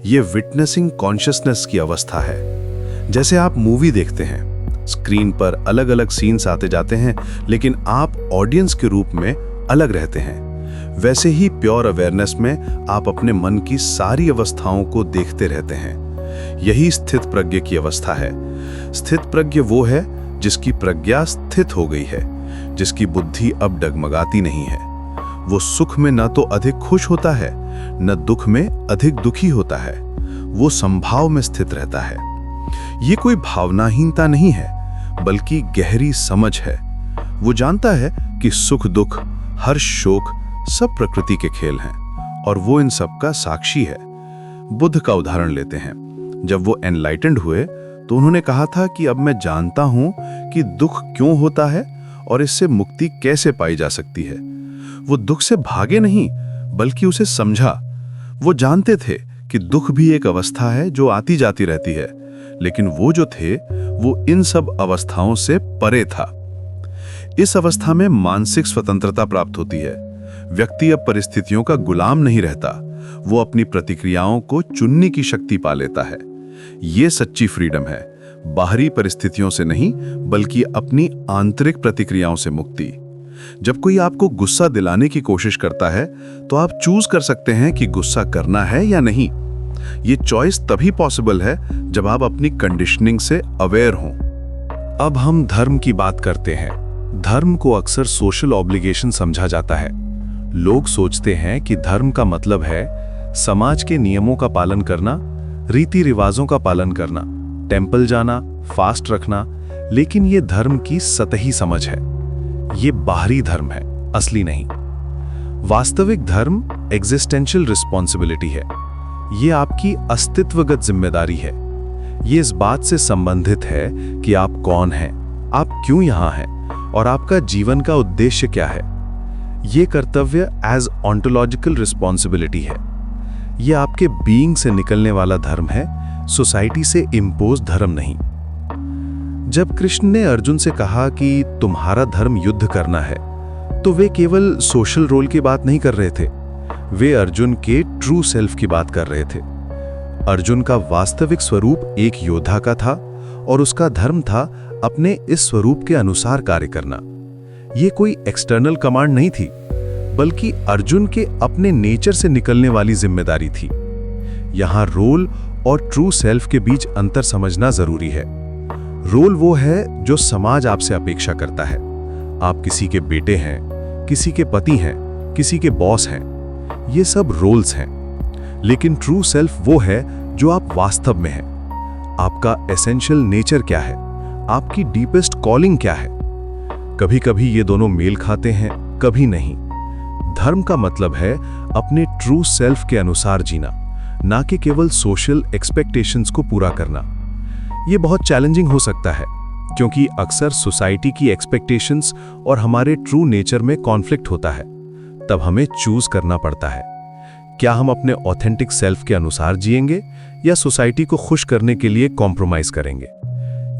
ये विटनेसिंग कॉन्शियसनेस की अवस्था है। जैसे आप मूवी देखते हैं, स्क्रीन पर अलग अलग सीन्स आते जाते हैं, लेकिन आप ऑडियंस के रूप में अलग रहते हैं। वैसे ही प्योर अवेयरनेस में आप अपने मन की सारी अवस्थाओं को देखते रहते हैं। यही स्थित प्रज्ञ की अवस्था है। स्थित प्रज्ञ वो है जिसकी प्रज्ञा स्थित हो गई है, जिसकी बुद्धि अब डगमगाती नहीं है। वो सुख में न तो अधिक खुश होता है, न दुख में अधिक दुखी होता है। वो संभाव में स्थित रहता है। ये कोई भावनाहीनता नहीं है, बल्कि गहरी समझ है। वो जानता है कि सुख दुख, हर्ष शोक सब प्रकृति के खेल हैं और वो इन सब का साक्षी है। बुद्ध का उदाहरण लेते हैं। जब वो एनलाइटेंड हुए तो उन्होंने कहा था कि अब मैं जानता हूं कि दुख क्यों होता है और इससे मुक्ति कैसे पाई जा सकती है। वो दुख से भागे नहीं, बल्कि उसे समझा। वो जानते थे कि दुख भी एक अवस्था है जो आती जाती रहती है, लेकिन वो जो थे वो इन सब अवस्थाओं से परे था। इस अवस्था में मानसिक स्वतंत्रता प्राप्त होती है। व्यक्ति अब परिस्थितियों का गुलाम नहीं रहता। वो अपनी प्रतिक्रियाओं को चुनने की शक्ति पा लेता है। ये सच्ची फ्रीडम है, बाहरी परिस्थितियों से नहीं, बल्कि अपनी आंतरिक प्रतिक्रियाओं से मुक्ति। जब कोई आपको गुस्सा दिलाने की कोशिश करता है, तो आप चूज कर सकते हैं कि गुस्सा करना है या नहीं। ये चॉइस तभी पॉसिबल है जब आप अपनी कंडीशनिंग से अवेयर हों। अब हम धर्म की बात करते हैं। धर्म को अक्सर सोशल ऑब्लिगेशन समझा जाता है। लोग सोचते हैं कि धर्म का मतलब है समाज के नियमों का पालन करना, रीति रिवाजों का पालन करना, टेंपल जाना, फास्ट रखना, लेकिन ये धर्म की सतही समझ है। ये बाहरी धर्म है, असली नहीं। वास्तविक धर्म एग्जिस्टेंशियल रिस्पॉन्सिबिलिटी है। ये आपकी अस्तित्वगत जिम्मेदारी है। ये इस बात से संबंधित है कि आप कौन हैं, आप क्यों यहां हैं और आपका जीवन का उद्देश्य क्या है। ये कर्तव्य एज ऑन्टोलॉजिकल रिस्पॉन्सिबिलिटी है। ये आपके बीइंग से निकलने वाला धर्म है, सोसाइटी से इम्पोज धर्म नहीं। जब कृष्ण ने अर्जुन से कहा कि तुम्हारा धर्म युद्ध करना है, तो वे केवल सोशल रोल की बात नहीं कर रहे थे, वे अर्जुन के ट्रू सेल्फ की बात कर रहे थे। अर्जुन का वास्तविक स्वरूप एक योद्धा का था और उसका धर्म था अपने इस स्वरूप के अनुसार कार्य करना। यह कोई एक्सटर्नल कमांड नहीं थी, बल्कि अर्जुन के अपने नेचर से निकलने वाली जिम्मेदारी थी। यहां रोल और ट्रू सेल्फ के बीच अंतर समझना जरूरी है। रोल वो है जो समाज आपसे अपेक्षा करता है। आप किसी के बेटे हैं, किसी के पति हैं, किसी के बॉस हैं, ये सब रोल्स हैं। लेकिन ट्रू सेल्फ वो है जो आप वास्तव में हैं। आपका एसेंशियल नेचर क्या है, आपकी डीपेस्ट कॉलिंग क्या है। कभी कभी ये दोनों मेल खाते हैं, कभी नहीं। धर्म का मतलब है अपने ट्रू सेल्फ के अनुसार जीना, ना कि केवल सोशल एक्सपेक्टेशंस को पूरा करना। ये बहुत चैलेंजिंग हो सकता है, क्योंकि अक्सर सोसाइटी की एक्सपेक्टेशंस और हमारे ट्रू नेचर में कॉन्फ्लिक्ट होता है। तब हमें चूज करना पड़ता है, क्या हम अपने ऑथेंटिक सेल्फ के अनुसार जिएंगे या सोसाइटी को खुश करने के लिए कॉम्प्रोमाइज करेंगे।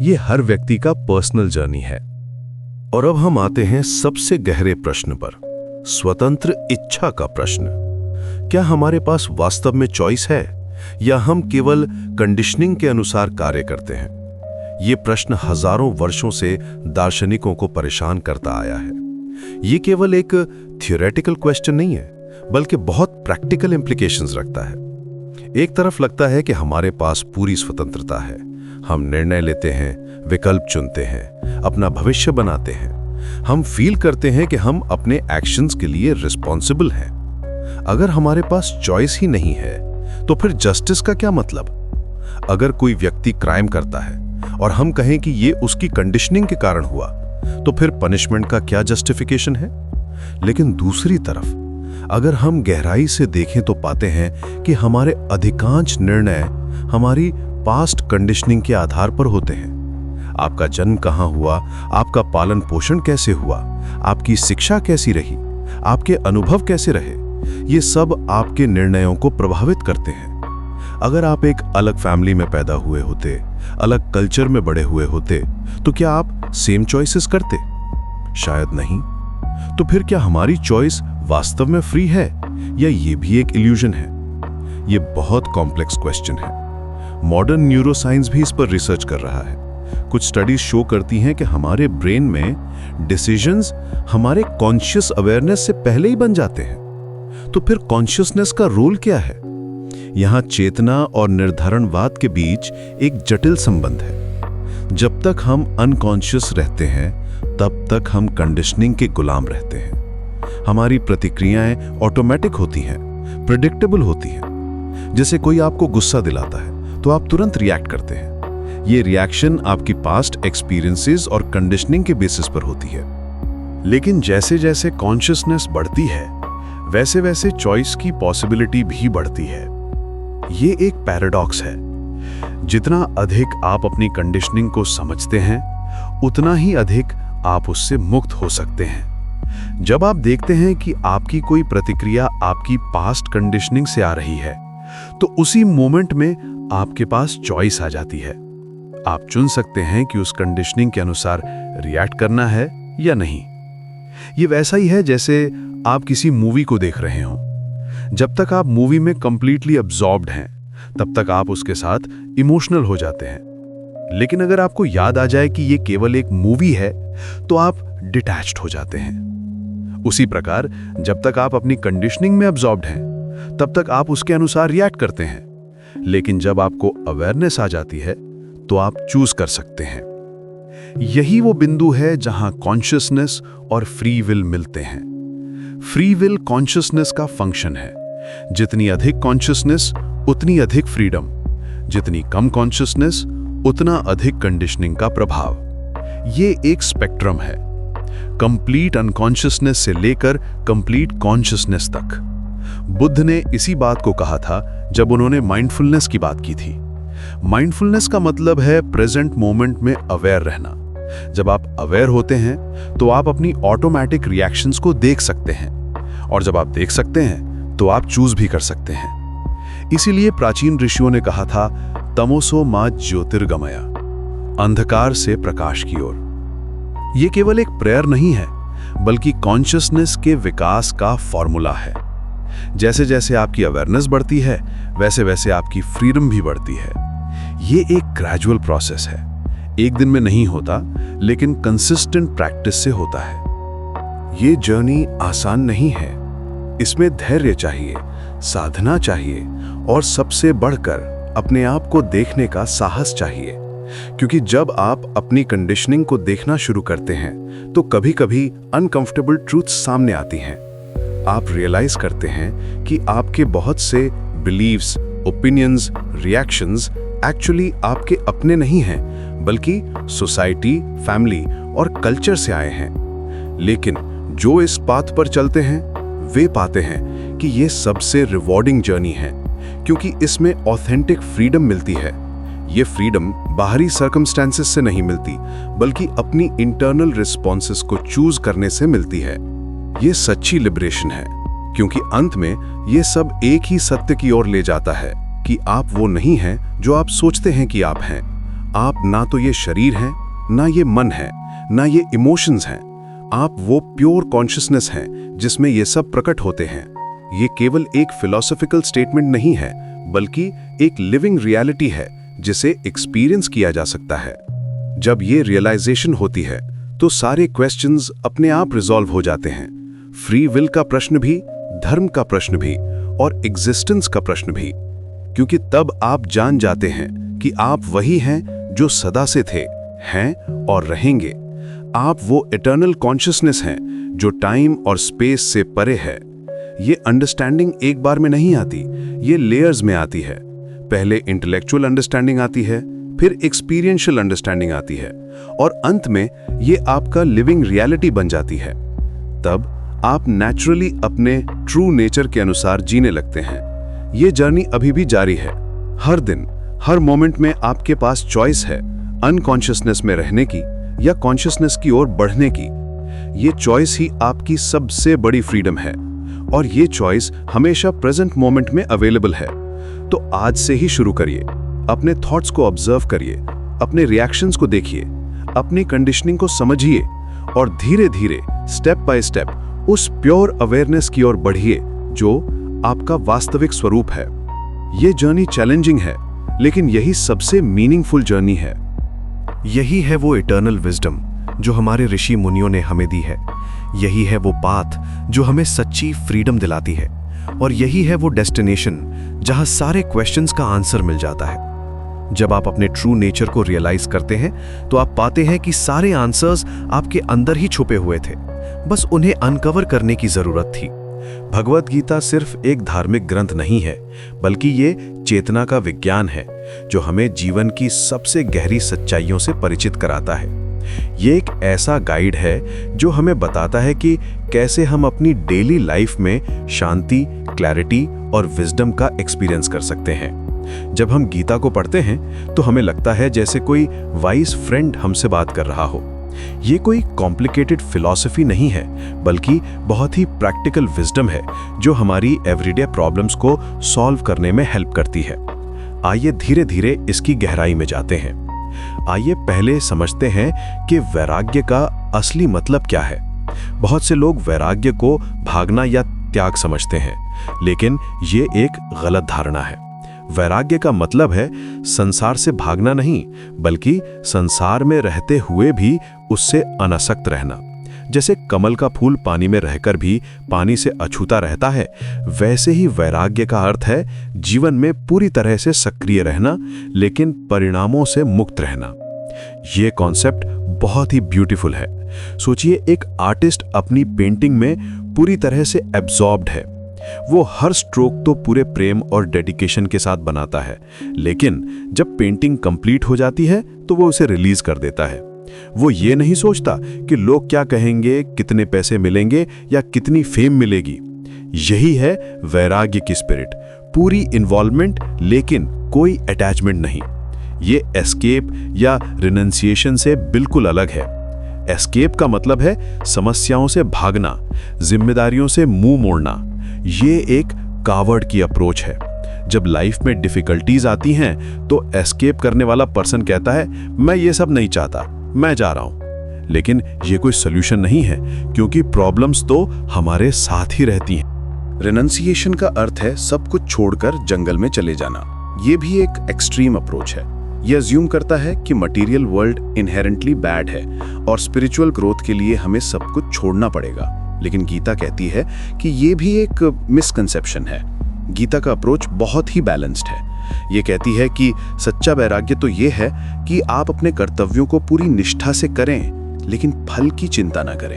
ये हर व्यक्ति का पर्सनल जर्नी है। और अब हम आते हैं सबसे गहरे प्रश्न पर, स्वतंत्र इच्छा का प्रश्न। क्या हमारे पास वास्तव में चॉइस है या हम केवल कंडीशनिंग के अनुसार कार्य करते हैं? ये प्रश्न हजारों वर्षों से दार्शनिकों को परेशान करता आया है। ये केवल एक थियोरेटिकल क्वेश्चन नहीं है, बल्कि बहुत प्रैक्टिकल इंप्लीकेशंस रखता है। एक तरफ लगता है कि हमारे पास पूरी स्वतंत्रता है, हम निर्णय लेते हैं, विकल्प चुनते हैं, अपना भविष्य बनाते हैं। हम फील करते हैं कि हम अपने एक्शंस के लिए रिस्पॉन्सिबल हैं। अगर हमारे पास चॉइस ही नहीं है, तो फिर जस्टिस का क्या मतलब? अगर कोई व्यक्ति क्राइम करता है और हम कहें कि ये उसकी कंडीशनिंग के कारण हुआ, तो फिर पनिशमेंट का क्या जस्टिफिकेशन है? लेकिन दूसरी तरफ अगर हम गहराई से देखें तो पाते हैं कि हमारे अधिकांश निर्णय हमारी पास्ट कंडीशनिंग के आधार पर होते हैं। आपका जन्म कहाँ हुआ, आपका पालन पोषण कैसे हुआ, आपकी शिक्षा कैसी रही, आपके अनुभव कैसे रहे, ये सब आपके निर्णयों को प्रभावित करते हैं। अगर आप एक अलग फैमिली में पैदा हुए होते, अलग कल्चर में बड़े हुए होते, तो क्या आप सेम चॉइसेस करते? शायद नहीं। तो फिर क्या हमारी चॉइस वास्तव में फ्री है या ये भी एक इल्यूजन है? ये बहुत कॉम्प्लेक्स क्वेश्चन है। मॉडर्न न्यूरोसाइंस भी इस पर रिसर्च कर रहा है। कुछ स्टडीज शो करती हैं कि हमारे ब्रेन में डिसीजंस हमारे कॉन्शियस अवेयरनेस से पहले ही बन जाते हैं। तो फिर कॉन्शियसनेस का रोल क्या है? यहां चेतना और निर्धारणवाद के बीच एक जटिल संबंध है। जब तक हम अनकॉन्शियस रहते हैं, तब तक हम कंडीशनिंग के गुलाम रहते हैं। हमारी प्रतिक्रियाएं ऑटोमेटिक होती हैं, प्रेडिक्टेबल होती हैं। जैसे कोई आपको गुस्सा दिलाता है, तो आप तुरंत रिएक्ट करते हैं। ये रिएक्शन आपकी पास्ट एक्सपीरियंसेस और कंडीशनिंग के बेसिस पर होती है। लेकिन जैसे जैसे कॉन्शियसनेस बढ़ती है, वैसे वैसे चॉइस की पॉसिबिलिटी भी बढ़ती है। ये एक पैराडॉक्स है। जितना अधिक आप अपनी कंडीशनिंग को समझते हैं, उतना ही अधिक आप उससे मुक्त हो सकते हैं। जब आप देखते हैं कि आपकी कोई प्रतिक्रिया आपकी पास्ट कंडीशनिंग से आ रही है, तो उसी मोमेंट में आपके पास चॉइस आ जाती है। आप चुन सकते हैं कि उस कंडीशनिंग के अनुसार रिएक्ट करना है या नहीं। ये वैसा ही है जैसे आप किसी मूवी को देख रहे हो। जब तक आप मूवी में कंप्लीटली अब्सॉर्ब्ड हैं, तब तक आप उसके साथ इमोशनल हो जाते हैं। लेकिन अगर आपको याद आ जाए कि ये केवल एक मूवी है, तो आप डिटैच्ड हो जाते हैं। उसी प्रकार जब तक आप अपनी कंडीशनिंग में अब्सॉर्ब्ड हैं, तब तक आप उसके अनुसार रिएक्ट करते हैं। लेकिन जब आपको अवेयरनेस आ जाती है तो आप चूज कर सकते हैं। यही वो बिंदु है जहां कॉन्शियसनेस और फ्री विल मिलते हैं। फ्री विल कॉन्शियसनेस का फंक्शन है। जितनी अधिक कॉन्शियसनेस उतनी अधिक फ्रीडम, जितनी कम कॉन्शियसनेस उतना अधिक कंडीशनिंग का प्रभाव। ये एक स्पेक्ट्रम है, कंप्लीट अनकॉन्शियसनेस से लेकर कंप्लीट कॉन्शियसनेस तक। बुद्ध ने इसी बात को कहा था जब उन्होंने माइंडफुलनेस की बात की थी। माइंडफुलनेस का मतलब है प्रेजेंट मोमेंट में अवेयर रहना। जब आप अवेयर होते हैं तो आप अपनी ऑटोमेटिक रिएक्शंस को देख सकते हैं, और जब आप देख सकते हैं तो आप चूज भी कर सकते हैं। इसीलिए प्राचीन ऋषियों ने कहा था, तमोसो मा ज्योतिर्गमय, अंधकार से प्रकाश की ओर। यह केवल एक प्रेयर नहीं है, बल्कि कॉन्शियसनेस के विकास का फॉर्मूला है। जैसे जैसे आपकी अवेयरनेस बढ़ती है, वैसे वैसे आपकी फ्रीडम भी बढ़ती है। ये एक ग्रेजुअल प्रोसेस है, एक दिन में नहीं होता, लेकिन कंसिस्टेंट प्रैक्टिस से होता है। ये जर्नी आसान नहीं है, इसमें धैर्य चाहिए, साधना चाहिए, और सबसे बढ़कर अपने आप को देखने का साहस चाहिए। क्योंकि जब आप अपनी कंडीशनिंग को देखना शुरू करते हैं तो कभी-कभी अनकंफर्टेबल ट्रूथ्स सामने आती हैं। आप रियलाइज करते हैं कि आपके बहुत से बिलीव्स, ओपिनियंस, रिएक्शंस एक्चुअली आपके अपने नहीं हैं, बल्कि सोसाइटी, फैमिली और कल्चर से आए हैं। लेकिन जो इस पाथ पर चलते हैं वे पाते हैं कि ये सबसे रिवॉर्डिंग जर्नी है, क्योंकि इसमें ऑथेंटिक फ्रीडम मिलती है। ये फ्रीडम बाहरी सर्कमस्टेंसेस से नहीं मिलती, बल्कि अपनी इंटरनल रिस्पॉन्सेस को चूज करने से मिलती है। ये सच्ची लिबरेशन है, क्योंकि अंत में ये सब एक ही सत्य की ओर ले जाता है कि आप वो नहीं हैं जो आप सोचते हैं कि आप हैं। आप ना तो ये शरीर हैं, ना ये मन है, ना ये इमोशंस हैं। आप वो प्योर कॉन्शियसनेस हैं जिसमें ये सब प्रकट होते हैं। ये केवल एक फिलॉसफिकल स्टेटमेंट नहीं है, बल्कि एक लिविंग रियलिटी है जिसे एक्सपीरियंस किया जा सकता है। जब ये रियलाइजेशन होती है तो सारे क्वेश्चंस अपने आप रिजॉल्व हो जाते हैं। फ्री विल का प्रश्न भी, धर्म का प्रश्न भी, और एग्जिस्टेंस का प्रश्न भी। क्योंकि तब आप जान जाते हैं कि आप वही हैं जो सदा से थे, हैं और रहेंगे। आप वो इटर्नल कॉन्शियसनेस हैं जो टाइम और स्पेस से परे है। ये अंडरस्टैंडिंग एक बार में नहीं आती, ये लेयर्स में आती है। पहले इंटेलेक्चुअल अंडरस्टैंडिंग आती है, फिर एक्सपीरियंशियल अंडरस्टैंडिंग आती है, और अंत में ये आपका लिविंग रियलिटी बन जाती है। तब आप नेचुरली अपने ट्रू नेचर के अनुसार जीने लगते हैं। ये जर्नी अभी भी जारी है। हर दिन, हर मोमेंट में आपके पास चॉइस है, अनकॉन्शियसनेस में रहने की या कॉन्शियसनेस की ओर बढ़ने की। ये चॉइस ही आपकी सबसे बड़ी फ्रीडम है, और ये चॉइस हमेशा प्रेजेंट मोमेंट में अवेलेबल है। तो आज से ही शुरू करिए। अपने थॉट्स को ऑब्जर्व करिए, अपने रिएक्शंस को देखिए, अपनी कंडीशनिंग को समझिए, और धीरे धीरे, स्टेप बाय स्टेप उस प्योर अवेयरनेस की ओर बढ़िए जो आपका वास्तविक स्वरूप है। ये जर्नी चैलेंजिंग है, लेकिन यही सबसे मीनिंगफुल जर्नी है। यही है वो इटर्नल विजडम जो हमारे ऋषि मुनियों ने हमें दी है। यही है वो पाथ जो हमें सच्ची फ्रीडम दिलाती है, और यही है वो डेस्टिनेशन जहां सारे क्वेश्चंस का आंसर मिल जाता है। जब आप अपने ट्रू नेचर को रियलाइज करते हैं तो आप पाते हैं कि सारे आंसर्स आपके अंदर ही छुपे हुए थे, बस उन्हें अनकवर करने की जरूरत थी। भगवत गीता सिर्फ एक धार्मिक ग्रंथ नहीं है, बल्कि ये चेतना का विज्ञान है जो हमें जीवन की सबसे गहरी सच्चाइयों से परिचित कराता है। ये एक ऐसा गाइड है जो हमें बताता है कि कैसे हम अपनी डेली लाइफ में शांति, क्लैरिटी और विजडम का एक्सपीरियंस कर सकते हैं। जब हम गीता को पढ़ते हैं तो हमें लगता है जैसे कोई वाइज फ्रेंड हमसे बात कर रहा हो। ये कोई कॉम्प्लिकेटेड फिलॉसफी नहीं है, बल्कि बहुत ही प्रैक्टिकल विजडम है जो हमारी एवरीडे प्रॉब्लम्स को सॉल्व करने में हेल्प करती है। आइए धीरे धीरे इसकी गहराई में जाते हैं। आइए पहले समझते हैं कि वैराग्य का असली मतलब क्या है। बहुत से लोग वैराग्य को भागना या त्याग समझते हैं, लेकिन ये एक गलत धारणा है। वैराग्य का मतलब है संसार से भागना नहीं, बल्कि संसार में रहते हुए भी उससे अनासक्त रहना। जैसे कमल का फूल पानी में रहकर भी पानी से अछूता रहता है, वैसे ही वैराग्य का अर्थ है जीवन में पूरी तरह से सक्रिय रहना, लेकिन परिणामों से मुक्त रहना। ये कॉन्सेप्ट बहुत ही ब्यूटीफुल है। सोचिए, एक आर्टिस्ट अपनी पेंटिंग में पूरी तरह से एब्जॉर्ब्ड है। वो हर स्ट्रोक तो पूरे प्रेम और डेडिकेशन के साथ बनाता है, लेकिन जब पेंटिंग कंप्लीट हो जाती है तो वो उसे रिलीज कर देता है। वो ये नहीं सोचता कि लोग क्या कहेंगे, कितने पैसे मिलेंगे या कितनी फेम मिलेगी। यही है वैराग्य की स्पिरिट, पूरी इन्वॉल्वमेंट लेकिन कोई अटैचमेंट नहीं। ये एस्केप या रिनंसिएशन से बिल्कुल अलग है। एस्केप का मतलब है समस्याओं से भागना, जिम्मेदारियों से मुंह मोड़ना। ये एक कावर्ड की अप्रोच है। जब लाइफ में डिफिकल्टीज आती हैं तो एस्केप करने वाला पर्सन कहता है, मैं ये सब नहीं चाहता, मैं जा रहा हूं। लेकिन ये कोई सोल्यूशन नहीं है, क्योंकि प्रॉब्लम्स तो हमारे साथ ही रहती हैं। रिनंसिएशन का अर्थ है सब कुछ छोड़कर जंगल में चले जाना। ये भी एक एक्सट्रीम अप्रोच है। यह अज्यूम करता है कि मटेरियल वर्ल्ड इनहेरेंटली बैड है और स्पिरिचुअल ग्रोथ के लिए हमें सब कुछ छोड़ना पड़ेगा। लेकिन गीता कहती है कि ये भी एक मिसकंसेप्शन है। गीता का अप्रोच बहुत ही बैलेंस्ड है। ये कहती है कि सच्चा वैराग्य तो ये है कि आप अपने कर्तव्यों को पूरी निष्ठा से करें, लेकिन फल की चिंता ना करें।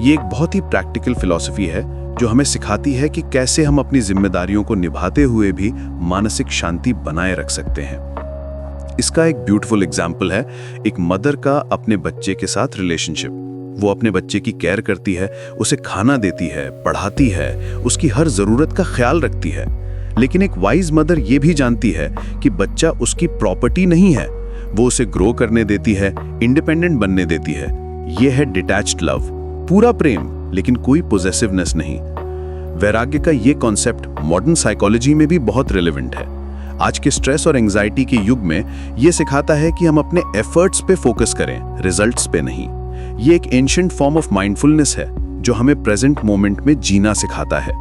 ये एक बहुत ही प्रैक्टिकल फिलॉसफी है जो हमें सिखाती है कि कैसे हम अपनी जिम्मेदारियों को निभाते हुए भी मानसिक शांति बनाए रख सकते हैं। इसका एक ब्यूटीफुल एग्जाम्पल है एक मदर का अपने बच्चे के साथ रिलेशनशिप। वो अपने बच्चे की केयर करती है, उसे खाना देती है, पढ़ाती है, उसकी हर जरूरत का ख्याल रखती है। लेकिन एक वाइज मदर ये भी जानती है कि बच्चा उसकी प्रॉपर्टी नहीं है। वो उसे ग्रो करने देती है, इंडिपेंडेंट बनने देती है। ये है डिटैच्ड लव, पूरा प्रेम लेकिन कोई पोजेसिवनेस नहीं। वैराग्य का ये कॉन्सेप्ट मॉडर्न साइकोलॉजी में भी बहुत रिलेवेंट है। आज के स्ट्रेस और एंजाइटी के युग में ये सिखाता है कि हम अपने एफर्ट्स पे फोकस करें, रिजल्ट्स पे नहीं। ये एक एंशिएंट फॉर्म ऑफ माइंडफुलनेस है जो हमें प्रेजेंट मोमेंट में जीना सिखाता है।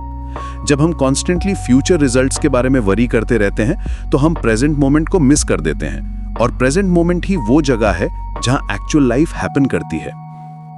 जब हम कॉन्स्टेंटली फ्यूचर रिजल्ट्स के बारे में वरी करते रहते हैं तो हम प्रेजेंट मोमेंट को मिस कर देते हैं, और प्रेजेंट मोमेंट ही वो जगह है जहां एक्चुअल लाइफ हैपन करती है।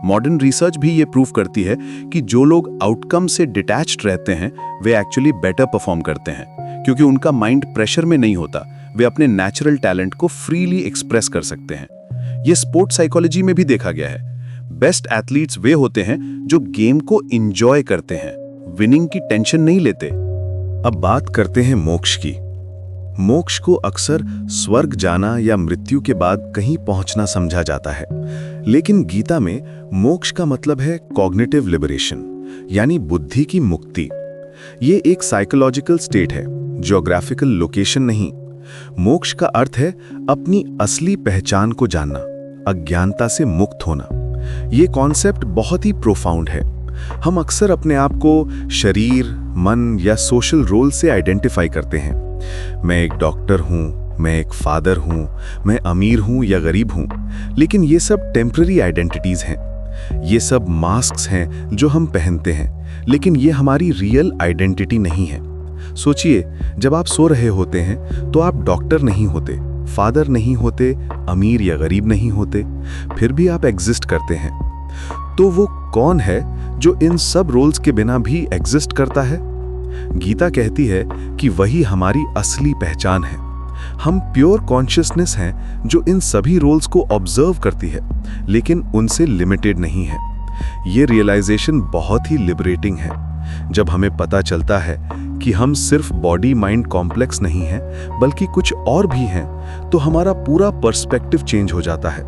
मॉडर्न रिसर्च भी ये प्रूव करती है कि जो लोग आउटकम से डिटैच्ड रहते हैं वे एक्चुअली बेटर परफॉर्म करते हैं, क्योंकि उनका माइंड प्रेशर में नहीं होता। वे अपने नेचुरल टैलेंट को फ्रीली एक्सप्रेस कर सकते हैं। ये स्पोर्ट्स साइकोलॉजी में भी देखा गया है। बेस्ट एथलीट्स वे होते हैं जो गेम को एंजॉय करते हैं, विनिंग की टेंशन नहीं लेते। अब बात करते हैं मोक्ष की। मोक्ष को अक्सर स्वर्ग जाना या मृत्यु के बाद कहीं पहुंचना समझा जाता है, लेकिन गीता में मोक्ष का मतलब है कॉग्निटिव लिबरेशन, यानी बुद्धि की मुक्ति। ये एक साइकोलॉजिकल स्टेट है, ज्योग्राफिकल लोकेशन नहीं। मोक्ष का अर्थ है अपनी असली पहचान को जानना, अज्ञानता से मुक्त होना। ये कॉन्सेप्ट बहुत ही प्रोफाउंड है। हम अक्सर अपने आप को शरीर, मन या सोशल रोल से आइडेंटिफाई करते हैं। मैं एक डॉक्टर हूँ, मैं एक फादर हूँ, मैं अमीर हूँ या गरीब हूँ। लेकिन ये सब टेम्पररी आइडेंटिटीज हैं। ये सब मास्क्स हैं जो हम पहनते हैं, लेकिन ये हमारी रियल आइडेंटिटी नहीं है। सोचिए, जब आप सो रहे होते हैं तो आप डॉक्टर नहीं होते, फादर नहीं होते, अमीर या गरीब नहीं होते, फिर भी आप एग्जिस्ट करते हैं। तो वो कौन है जो इन सब रोल्स के बिना भी एग्जिस्ट करता है? गीता कहती है कि वही हमारी असली पहचान है। हम प्योर कॉन्शियसनेस हैं जो इन सभी रोल्स को ऑब्जर्व करती है, लेकिन उनसे लिमिटेड नहीं है। ये रियलाइजेशन बहुत ही लिबरेटिंग है। जब हमें पता चलता है कि हम सिर्फ बॉडी माइंड कॉम्प्लेक्स नहीं हैं, बल्कि कुछ और भी हैं, तो हमारा पूरा पर्सपेक्टिव चेंज हो जाता है।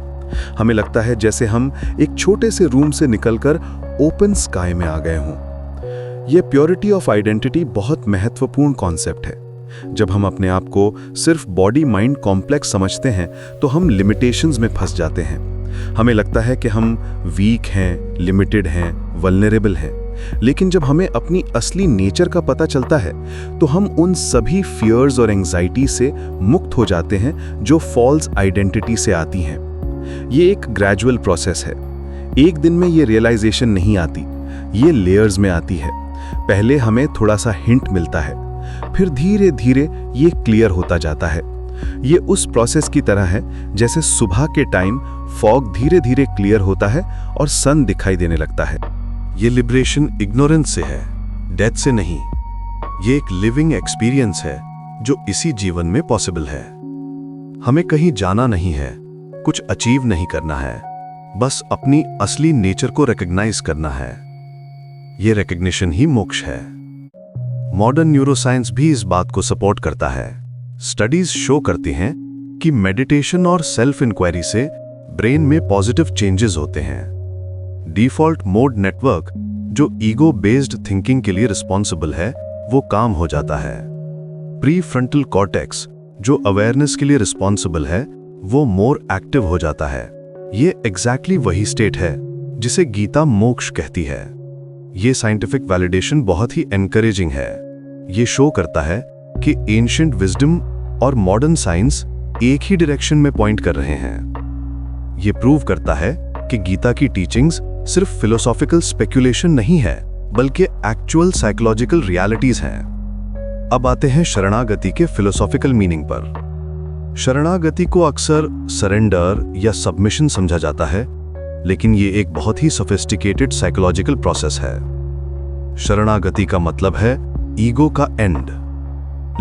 हमें लगता है जैसे हम एक छोटे से रूम से निकलकर ओपन स्काई में आ गए हों। यह प्योरिटी ऑफ आइडेंटिटी बहुत महत्वपूर्ण कॉन्सेप्ट है। जब हम अपने आप को सिर्फ बॉडी माइंड कॉम्प्लेक्स समझते हैं तो हम लिमिटेशंस में फंस जाते हैं। हमें लगता है कि हम वीक हैं, लिमिटेड हैं, वल्नरेबल हैं। लेकिन जब हमें अपनी असली नेचर का पता चलता है तो हम उन सभी फियर्स और एंजाइटी से मुक्त हो जाते हैं जो फॉल्स आइडेंटिटी से आती हैं। ये एक ग्रेजुअल प्रोसेस है। एक दिन में ये रियलाइजेशन नहीं आती, ये लेयर्स में आती है। पहले हमें थोड़ा सा हिंट मिलता है, फिर धीरे धीरे ये क्लियर होता जाता है। ये उस प्रोसेस की तरह है जैसे सुबह के टाइम फॉग धीरे धीरे क्लियर होता है और सन दिखाई देने लगता है। ये लिबरेशन इग्नोरेंस से है, डेथ से नहीं। ये एक लिविंग एक्सपीरियंस है जो इसी जीवन में पॉसिबल है। हमें कहीं जाना नहीं है, कुछ अचीव नहीं करना है, बस अपनी असली नेचर को रिकॉग्नाइज करना है। ये रिकॉग्निशन ही मोक्ष है। मॉडर्न न्यूरोसाइंस भी इस बात को सपोर्ट करता है। स्टडीज शो करती हैं कि मेडिटेशन और सेल्फ इंक्वायरी से ब्रेन में पॉजिटिव चेंजेस होते हैं। डिफॉल्ट मोड नेटवर्क जो ईगो बेस्ड थिंकिंग के लिए रिस्पॉन्सिबल है वो काम हो जाता है। प्री फ्रंटल कॉर्टेक्स जो अवेयरनेस के लिए रिस्पॉन्सिबल है वो मोर एक्टिव हो जाता है। ये एग्जैक्टली वही स्टेट है जिसे गीता मोक्ष कहती है। ये साइंटिफिक वैलिडेशन बहुत ही एनकरेजिंग है। ये शो करता है कि एंशिएंट विजडम और मॉडर्न साइंस एक ही डायरेक्शन में पॉइंट कर रहे हैं। ये प्रूव करता है कि गीता की टीचिंग्स सिर्फ फिलोसॉफिकल स्पेक्यूलेशन नहीं है बल्कि एक्चुअल साइकोलॉजिकल रियलिटीज हैं। अब आते हैं शरणागति के फिलोसॉफिकल मीनिंग पर। शरणागति को अक्सर सरेंडर या सबमिशन समझा जाता है, लेकिन ये एक बहुत ही सोफिस्टिकेटेड साइकोलॉजिकल प्रोसेस है। शरणागति का मतलब है ईगो का एंड,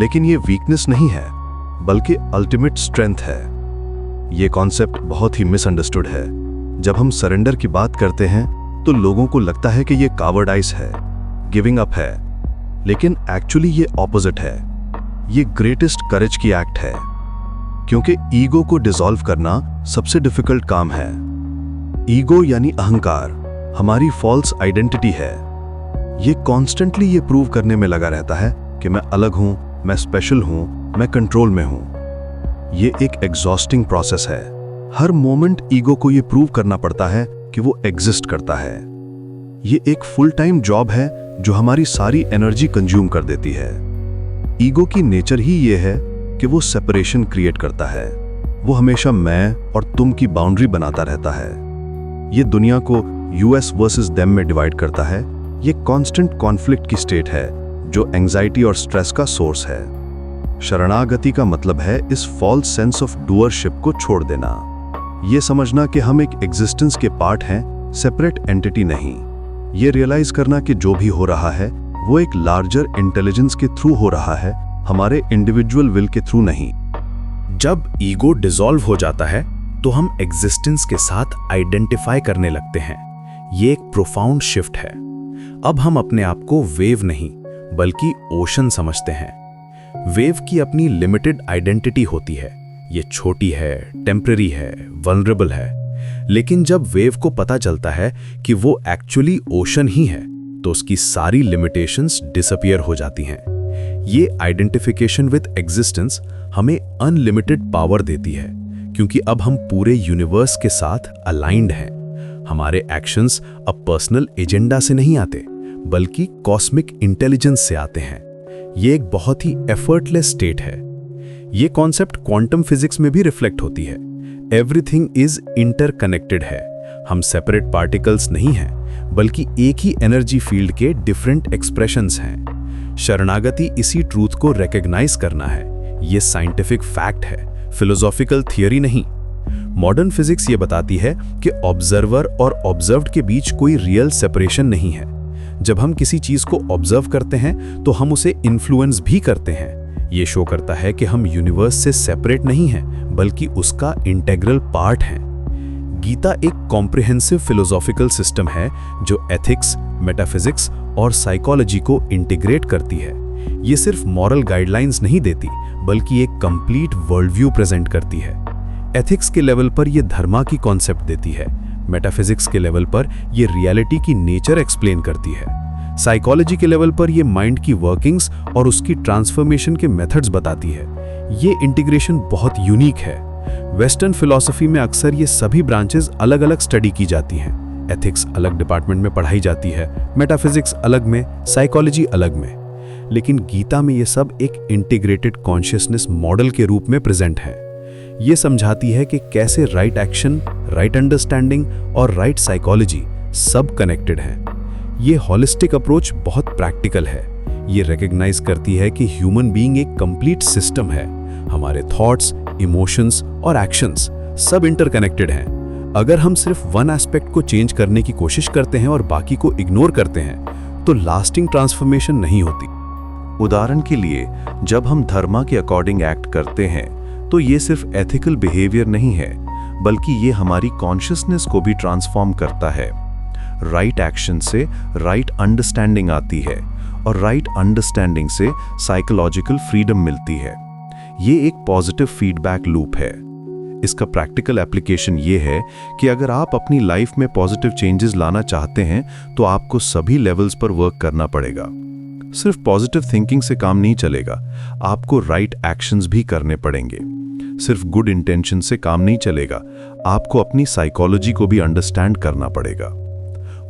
लेकिन ये वीकनेस नहीं है बल्कि अल्टीमेट स्ट्रेंथ है। ये कॉन्सेप्ट बहुत ही मिसअंडरस्टूड है। जब हम सरेंडर की बात करते हैं तो लोगों को लगता है कि ये कावर्डाइज है, गिविंग अप है, लेकिन एक्चुअली ये ऑपोजिट है। ये ग्रेटेस्ट करेज की एक्ट है, क्योंकि ईगो को डिसॉल्व करना सबसे डिफिकल्ट काम है। ईगो यानी अहंकार हमारी फॉल्स आइडेंटिटी है। ये कॉन्स्टेंटली ये प्रूव करने में लगा रहता है कि मैं अलग हूं, मैं स्पेशल हूं, मैं कंट्रोल में हूं। ये एक एग्जॉस्टिंग प्रोसेस है। हर मोमेंट ईगो को ये प्रूव करना पड़ता है कि वो एग्जिस्ट करता है। ये एक फुल टाइम जॉब है जो हमारी सारी एनर्जी कंज्यूम कर देती है। ईगो की नेचर ही ये है कि वो सेपरेशन क्रिएट करता है। वो हमेशा मैं और तुम की बाउंड्री बनाता रहता है। ये दुनिया को यूएस वर्सेस देम में डिवाइड करता है। ये कांस्टेंट कॉन्फ्लिक्ट की स्टेट है जो एंजाइटी और स्ट्रेस का सोर्स है। शरणागति का मतलब है इस फॉल्स सेंस ऑफ डूअरशिप को छोड़ देना। ये समझना कि हम एक एग्जिस्टेंस के पार्ट हैं, सेपरेट एंटिटी नहीं। ये रियलाइज करना कि जो भी हो रहा है वो एक लार्जर इंटेलिजेंस के थ्रू हो रहा है, हमारे इंडिविजुअल विल के थ्रू नहीं। जब ईगो डिसॉल्व हो जाता है तो हम एग्जिस्टेंस के साथ आइडेंटिफाई करने लगते हैं। ये एक प्रोफाउंड शिफ्ट है। अब हम अपने आप को वेव नहीं बल्कि ओशन समझते हैं। वेव की अपनी लिमिटेड आइडेंटिटी होती है। ये छोटी है, टेम्पररी है, वल्नरेबल है। लेकिन जब वेव को पता चलता है कि वो एक्चुअली ओशन ही है तो उसकी सारी लिमिटेशंस डिसअपीयर हो जाती हैं। ये आइडेंटिफिकेशन विद एग्जिस्टेंस हमें अनलिमिटेड पावर देती है, क्योंकि अब हम पूरे यूनिवर्स के साथ अलाइंड हैं। हमारे एक्शंस अब पर्सनल एजेंडा से नहीं आते बल्कि कॉस्मिक इंटेलिजेंस से आते हैं। ये एक बहुत ही एफर्टलेस स्टेट है। ये कॉन्सेप्ट क्वांटम फिजिक्स में भी रिफ्लेक्ट होती है। एवरीथिंग इज इंटरकनेक्टेड है। हम सेपरेट पार्टिकल्स नहीं हैं बल्कि एक ही एनर्जी फील्ड के डिफरेंट एक्सप्रेशंस हैं। शरणागति इसी ट्रूथ को रिकॉग्नाइज करना है। ये साइंटिफिक फैक्ट है, फिलोसॉफिकल थियरी नहीं। मॉडर्न फिजिक्स ये बताती है कि ऑब्जर्वर और ऑब्जर्व्ड के बीच कोई रियल सेपरेशन नहीं है। जब हम किसी चीज को ऑब्जर्व करते हैं तो हम उसे इन्फ्लुएंस भी करते हैं। ये शो करता है कि हम यूनिवर्स से सेपरेट नहीं हैं बल्कि उसका इंटेग्रल पार्ट हैं। गीता एक कॉम्प्रिहेंसिव फिलोसॉफिकल सिस्टम है जो एथिक्स, मेटाफिजिक्स और साइकोलॉजी को इंटीग्रेट करती है। ये सिर्फ मॉरल गाइडलाइंस नहीं देती बल्कि एक कंप्लीट वर्ल्ड व्यू प्रेजेंट करती है। एथिक्स के लेवल पर यह धर्मा की कॉन्सेप्ट देती है। मेटाफिजिक्स के लेवल पर यह रियलिटी की नेचर एक्सप्लेन करती है। साइकोलॉजी के लेवल पर यह माइंड की वर्किंग्स और उसकी ट्रांसफॉर्मेशन के मेथड्स बताती है। ये इंटीग्रेशन बहुत यूनिक है। वेस्टर्न फिलॉसफी में अक्सर ये सभी ब्रांचेस अलग अलग स्टडी की जाती हैं। एथिक्स अलग डिपार्टमेंट में पढ़ाई जाती है, मेटाफिजिक्स अलग में, साइकोलॉजी अलग में। लेकिन गीता में ये सब एक इंटीग्रेटेड कॉन्शियसनेस मॉडल के रूप में प्रेजेंट है। ये समझाती है कि कैसे राइट एक्शन, राइट अंडरस्टैंडिंग और राइट साइकोलॉजी सब कनेक्टेड हैं। ये हॉलिस्टिक अप्रोच बहुत प्रैक्टिकल है। ये रिकॉग्नाइज करती है कि ह्यूमन बीइंग एक कंप्लीट सिस्टम है। हमारे थॉट्स, इमोशंस और एक्शंस सब इंटरकनेक्टेड हैं। अगर हम सिर्फ वन एस्पेक्ट को चेंज करने की कोशिश करते हैं और बाकी को इग्नोर करते हैं तो लास्टिंग ट्रांसफॉर्मेशन नहीं होती। उदाहरण के लिए, जब हम धर्मा के अकॉर्डिंग एक्ट करते हैं तो ये सिर्फ एथिकल बिहेवियर नहीं है, बल्कि ये हमारी कॉन्शियसनेस को भी ट्रांसफॉर्म करता है। राइट एक्शन से राइट अंडरस्टैंडिंग आती है और राइट अंडरस्टैंडिंग से साइकोलॉजिकल फ्रीडम मिलती है। ये एक पॉजिटिव फीडबैक लूप है। इसका प्रैक्टिकल एप्लीकेशन ये है कि अगर आप अपनी लाइफ में पॉजिटिव चेंजेस लाना चाहते हैं तो आपको सभी लेवल्स पर वर्क करना पड़ेगा। सिर्फ पॉजिटिव थिंकिंग से काम नहीं चलेगा, आपको राइट एक्शंस भी करने पड़ेंगे। सिर्फ गुड इंटेंशन से काम नहीं चलेगा, आपको अपनी साइकोलॉजी को भी अंडरस्टैंड करना पड़ेगा।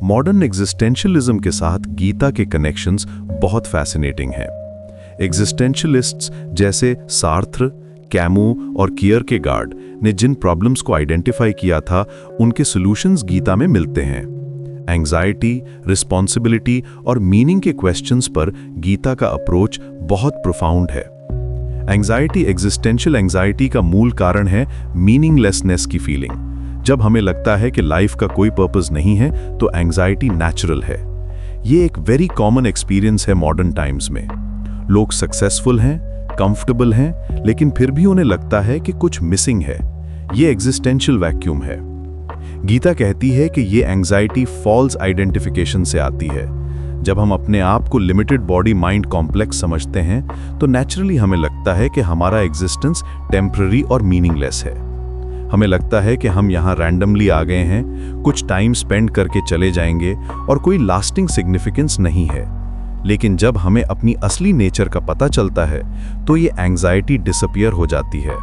मॉडर्न एग्जिस्टेंशियलिज्म के साथ गीता के कनेक्शंस बहुत फैसिनेटिंग हैं। एग्जिस्टेंशियलिस्ट्स जैसे सार्त्र, कैमू और कियरकेगार्ड ने जिन प्रॉब्लम्स को आइडेंटिफाई किया था, उनके सॉल्यूशंस गीता में मिलते हैं। एंग्जाइटी, रिस्पॉन्सिबिलिटी और मीनिंग के क्वेश्चंस पर गीता का अप्रोच बहुत प्रोफाउंड है। एंग्जाइटी, एग्जिस्टेंशियल एंग्जाइटी का मूल कारण है मीनिंगलेसनेस की फीलिंग। जब हमें लगता है कि लाइफ का कोई पर्पस नहीं है तो एंग्जाइटी नेचुरल है। ये एक वेरी कॉमन एक्सपीरियंस है मॉडर्न टाइम्स में। लोग सक्सेसफुल हैं, कंफर्टेबल हैं, लेकिन फिर भी उन्हें लगता है कि कुछ मिसिंग है। ये एग्जिस्टेंशियल वैक्यूम है। गीता कहती है कि ये एंग्जाइटी फॉल्स आइडेंटिफिकेशन से आती है। जब हम अपने आप को लिमिटेड बॉडी माइंड कॉम्प्लेक्स समझते हैं तो नेचुरली हमें लगता है कि हमारा एग्जिस्टेंस टेम्पररी और मीनिंगलेस है। हमें लगता है कि हम यहाँ रैंडमली आ गए हैं, कुछ टाइम स्पेंड करके चले जाएंगे और कोई लास्टिंग सिग्निफिकेंस नहीं है। लेकिन जब हमें अपनी असली नेचर का पता चलता है तो ये एंग्जाइटी डिसअपीयर हो जाती है।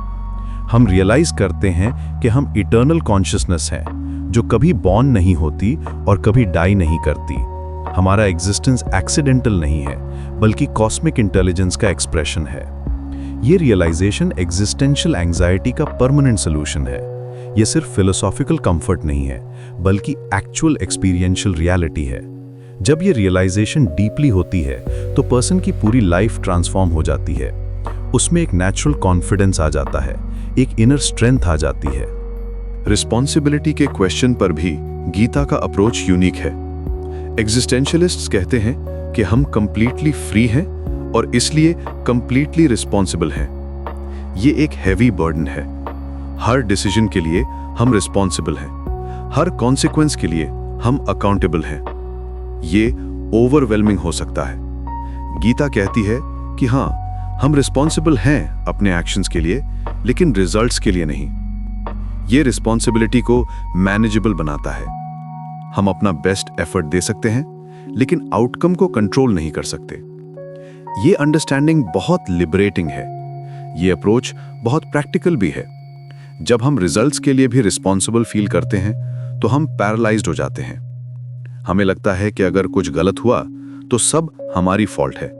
हम रियलाइज करते हैं कि हम इटर्नल कॉन्शियसनेस हैं, जो कभी बॉर्न नहीं होती और कभी डाई नहीं करती। हमारा एग्जिस्टेंस एक्सीडेंटल नहीं है, बल्कि कॉस्मिक इंटेलिजेंस का एक्सप्रेशन है। ये रियलाइजेशन एग्जिस्टेंशियल एंग्जाइटी का परमानेंट सोल्यूशन है। ये सिर्फ फिलोसॉफिकल कंफर्ट नहीं है, बल्कि एक्चुअल एक्सपीरियंशियल रियलिटी है। जब ये रियलाइजेशन डीपली होती है तो पर्सन की पूरी लाइफ ट्रांसफॉर्म हो जाती है। उसमें एक नेचुरल कॉन्फिडेंस आ जाता है, एक इनर स्ट्रेंथ आ जाती है। रिस्पॉन्सिबिलिटी के क्वेश्चन पर भी गीता का अप्रोच यूनिक है। एग्जिस्टेंशियलिस्ट्स कहते हैं कि हम कंप्लीटली फ्री हैं और इसलिए कंप्लीटली रिस्पॉन्सिबल हैं। ये एक हैवी बर्डन है। हर डिसीजन के लिए हम रिस्पॉन्सिबल हैं, हर कॉन्सिक्वेंस के लिए हम अकाउंटेबल हैं। ये ओवरवेलमिंग हो सकता है। गीता कहती है कि हाँ, हम रिस्पॉन्सिबल हैं अपने एक्शंस के लिए, लेकिन रिजल्ट्स के लिए नहीं। ये रिस्पॉन्सिबिलिटी को मैनेजेबल बनाता है। हम अपना बेस्ट एफर्ट दे सकते हैं, लेकिन आउटकम को कंट्रोल नहीं कर सकते। ये अंडरस्टैंडिंग बहुत लिबरेटिंग है। ये अप्रोच बहुत प्रैक्टिकल भी है। जब हम रिजल्ट्स के लिए भी रिस्पॉन्सिबल फील करते हैं तो हम पैरालाइज्ड हो जाते हैं। हमें लगता है कि अगर कुछ गलत हुआ तो सब हमारी फॉल्ट है।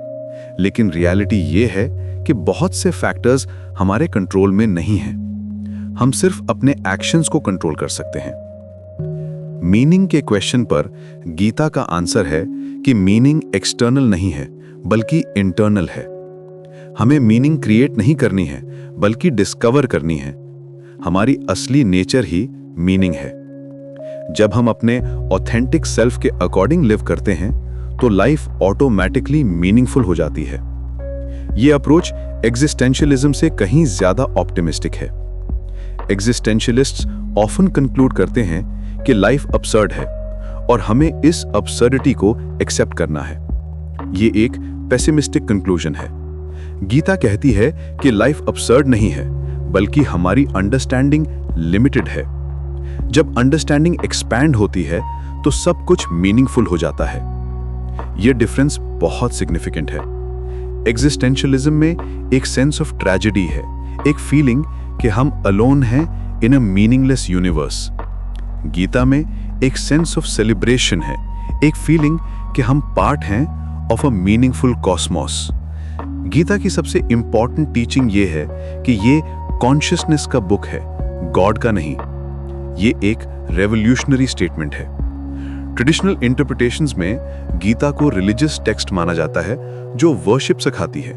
लेकिन रियलिटी ये है कि बहुत से फैक्टर्स हमारे कंट्रोल में नहीं हैं। हम सिर्फ अपने एक्शंस को कंट्रोल कर सकते हैं। मीनिंग के क्वेश्चन पर गीता का आंसर है कि मीनिंग एक्सटर्नल नहीं है, बल्कि इंटरनल है। हमें मीनिंग क्रिएट नहीं करनी है, बल्कि डिस्कवर करनी है। हमारी असली नेचर ही मीनिंग है। जब हम अपने ऑथेंटिक सेल्फ के अकॉर्डिंग लिव करते हैं तो लाइफ ऑटोमेटिकली मीनिंगफुल हो जाती है। यह अप्रोच एग्जिस्टेंशियलिज्म से कहीं ज्यादा ऑप्टिमिस्टिक है। एग्जिस्टेंशियलिस्ट्स ऑफन कंक्लूड करते हैं कि लाइफ absurd है और हमें इस absurdity को एक्सेप्ट करना है। ये एक पेसिमिस्टिक कंक्लूजन है। गीता कहती है कि लाइफ absurd नहीं है, बल्कि हमारी अंडरस्टैंडिंग लिमिटेड है। जब अंडरस्टैंडिंग एक्सपैंड होती है तो सब कुछ मीनिंगफुल हो जाता है। यह डिफरेंस बहुत सिग्निफिकेंट है। एग्जिस्टेंशियलिज्म में एक सेंस ऑफ ट्रेजेडी है, एक फीलिंग कि हम अलोन हैं इन अ मीनिंगलेस यूनिवर्स। गीता में एक सेंस ऑफ सेलिब्रेशन है, एक फीलिंग कि हम पार्ट हैं of a meaningful cosmos. Gita की सबसे इंपॉर्टेंट टीचिंग ये है कि ये कॉन्शियसनेस का बुक है, गॉड का नहीं। ये एक रेवोल्यूशनरी स्टेटमेंट है। ट्रेडिशनल इंटरप्रिटेशंस में गीता को रिलीजियस टेक्स्ट माना जाता है जो वर्शिप सिखाती है।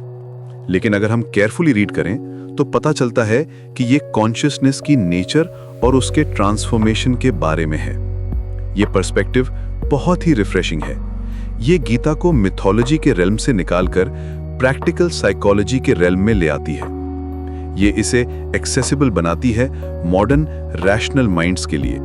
लेकिन अगर हम केयरफुली रीड करें तो पता चलता है कि ये कॉन्शियसनेस की नेचर और उसके ट्रांसफॉर्मेशन के बारे में है। ये पर्सपेक्टिव बहुत ही रिफ्रेशिंग है। ये गीता को मिथोलॉजी के रेल्म से निकालकर प्रैक्टिकल साइकोलॉजी के रेल्म में ले आती है। ये इसे एक्सेसिबल बनाती है मॉडर्न रैशनल माइंड्स के लिए।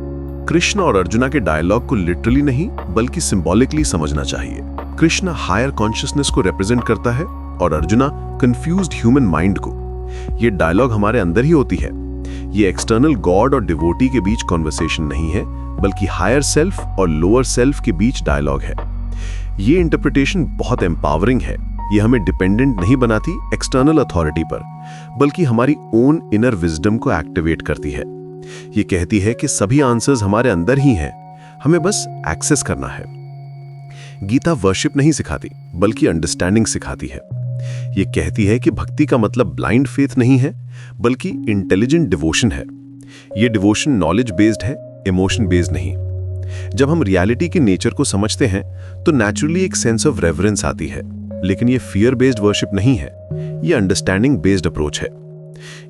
कृष्ण और अर्जुना के डायलॉग को लिटरली नहीं बल्कि सिंबॉलिकली समझना चाहिए। कृष्ण हायर कॉन्शियसनेस को रिप्रेजेंट करता है और अर्जुना कंफ्यूज्ड ह्यूमन माइंड को। ये डायलॉग हमारे अंदर ही होती है। ये एक्सटर्नल गॉड और डिवोटी के बीच कॉन्वर्सेशन नहीं है, बल्कि हायर सेल्फ और लोअर सेल्फ के बीच डायलॉग है। ये इंटरप्रिटेशन बहुत एम्पावरिंग है। ये हमें डिपेंडेंट नहीं बनाती एक्सटर्नल अथॉरिटी पर, बल्कि हमारी ओन इनर विजडम को एक्टिवेट करती है। ये कहती है कि सभी आंसर्स हमारे अंदर ही हैं, हमें बस एक्सेस करना है। गीता वर्शिप नहीं सिखाती, बल्कि अंडरस्टैंडिंग सिखाती है। ये कहती है कि भक्ति का मतलब ब्लाइंड फेथ नहीं है, बल्कि इंटेलिजेंट डिवोशन है। ये डिवोशन नॉलेज बेस्ड है, इमोशन बेस्ड नहीं। जब हम रियलिटी की नेचर को समझते हैं तो नेचुरली एक सेंस ऑफ रेवरेंस आती है, लेकिन ये फियर बेस्ड वर्शिप नहीं है, ये अंडरस्टैंडिंग बेस्ड अप्रोच है।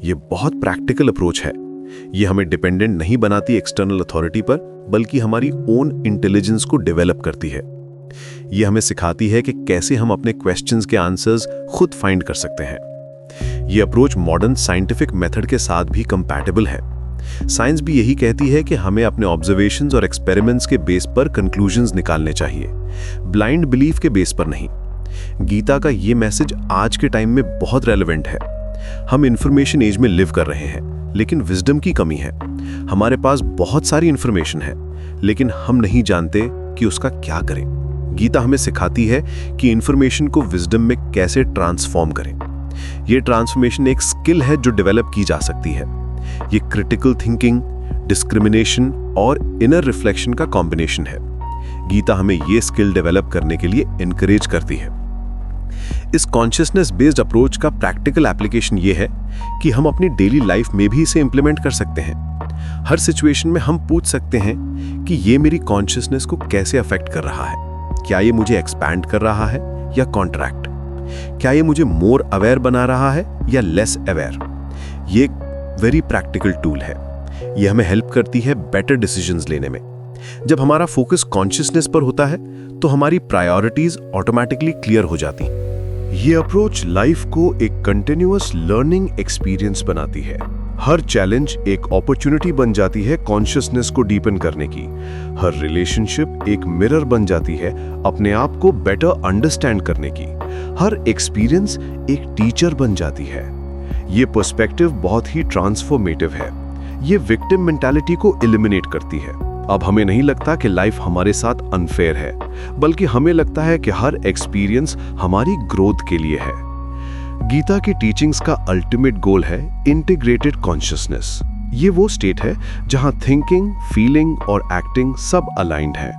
ये बहुत प्रैक्टिकल अप्रोच है। ये हमें डिपेंडेंट नहीं बनाती एक्सटर्नल अथॉरिटी पर, बल्कि हमारी ओन इंटेलिजेंस को डेवलप करती है। ये हमें सिखाती है कि कैसे हम अपने क्वेश्चंस के आंसर्स खुद फाइंड कर सकते हैं। ये अप्रोच मॉडर्न साइंटिफिक मेथड के साथ भी कंपैटिबल है। साइंस भी यही कहती है कि हमें अपने ऑब्जर्वेशंस और एक्सपेरिमेंट्स के बेस पर कंक्लूजन्स निकालने चाहिए, ब्लाइंड बिलीफ के बेस पर नहीं। गीता का ये मैसेज आज के टाइम में बहुत रेलेवेंट है। हम इंफॉर्मेशन एज में लिव कर रहे हैं, लेकिन विजडम की कमी है। हमारे पास बहुत सारी इंफॉर्मेशन है, लेकिन हम नहीं जानते कि उसका क्या करें। गीता हमें सिखाती है कि इंफॉर्मेशन को विजडम में कैसे ट्रांसफॉर्म करें। यह ट्रांसफॉर्मेशन एक स्किल है जो डेवलप की जा सकती है। ये क्रिटिकल थिंकिंग, डिस्क्रिमिनेशन और इनर रिफ्लेक्शन का कॉम्बिनेशन है। गीता हमें ये स्किल डेवलप करने के लिए एनकरेज करती है। इस कॉन्शियसनेस बेस्ड अप्रोच का प्रैक्टिकल एप्लीकेशन ये है कि हम अपनी डेली लाइफ में भी इसे इंप्लीमेंट कर सकते हैं। हर सिचुएशन में हम पूछ सकते हैं कि ये मेरी कॉन्शियसनेस को कैसे अफेक्ट कर रहा है। क्या ये मुझे एक्सपैंड कर रहा है या कॉन्ट्रैक्ट? क्या ये मुझे मोर अवेयर बना रहा है या लेस अवेयर? ये एक वेरी प्रैक्टिकल टूल है। ये हमें हेल्प करती है बेटर डिसीजंस लेने में। जब हमारा फोकस कॉन्शियसनेस पर होता है तो हमारी प्रायोरिटीज ऑटोमेटिकली क्लियर हो जाती। ये अप्रोच लाइफ को एक कंटिन्यूअस लर्निंग एक्सपीरियंस बनाती है। हर चैलेंज एक अपॉर्चुनिटी बन जाती है कॉन्शियसनेस को डीपन करने की। हर रिलेशनशिप एक मिरर बन जाती है अपने आप को बेटर अंडरस्टैंड करने की। हर एक्सपीरियंस एक टीचर बन जाती है। ये पर्सपेक्टिव बहुत ही ट्रांसफॉर्मेटिव है। ये विक्टिम मेंटालिटी को एलिमिनेट करती है। अब हमें नहीं लगता कि लाइफ हमारे साथ अनफेयर है, बल्कि हमें लगता है कि हर एक्सपीरियंस हमारी ग्रोथ के लिए है। गीता की टीचिंग्स का अल्टीमेट गोल है इंटीग्रेटेड कॉन्शियसनेस। ये वो स्टेट है जहां थिंकिंग, फीलिंग और एक्टिंग सब अलाइंड है,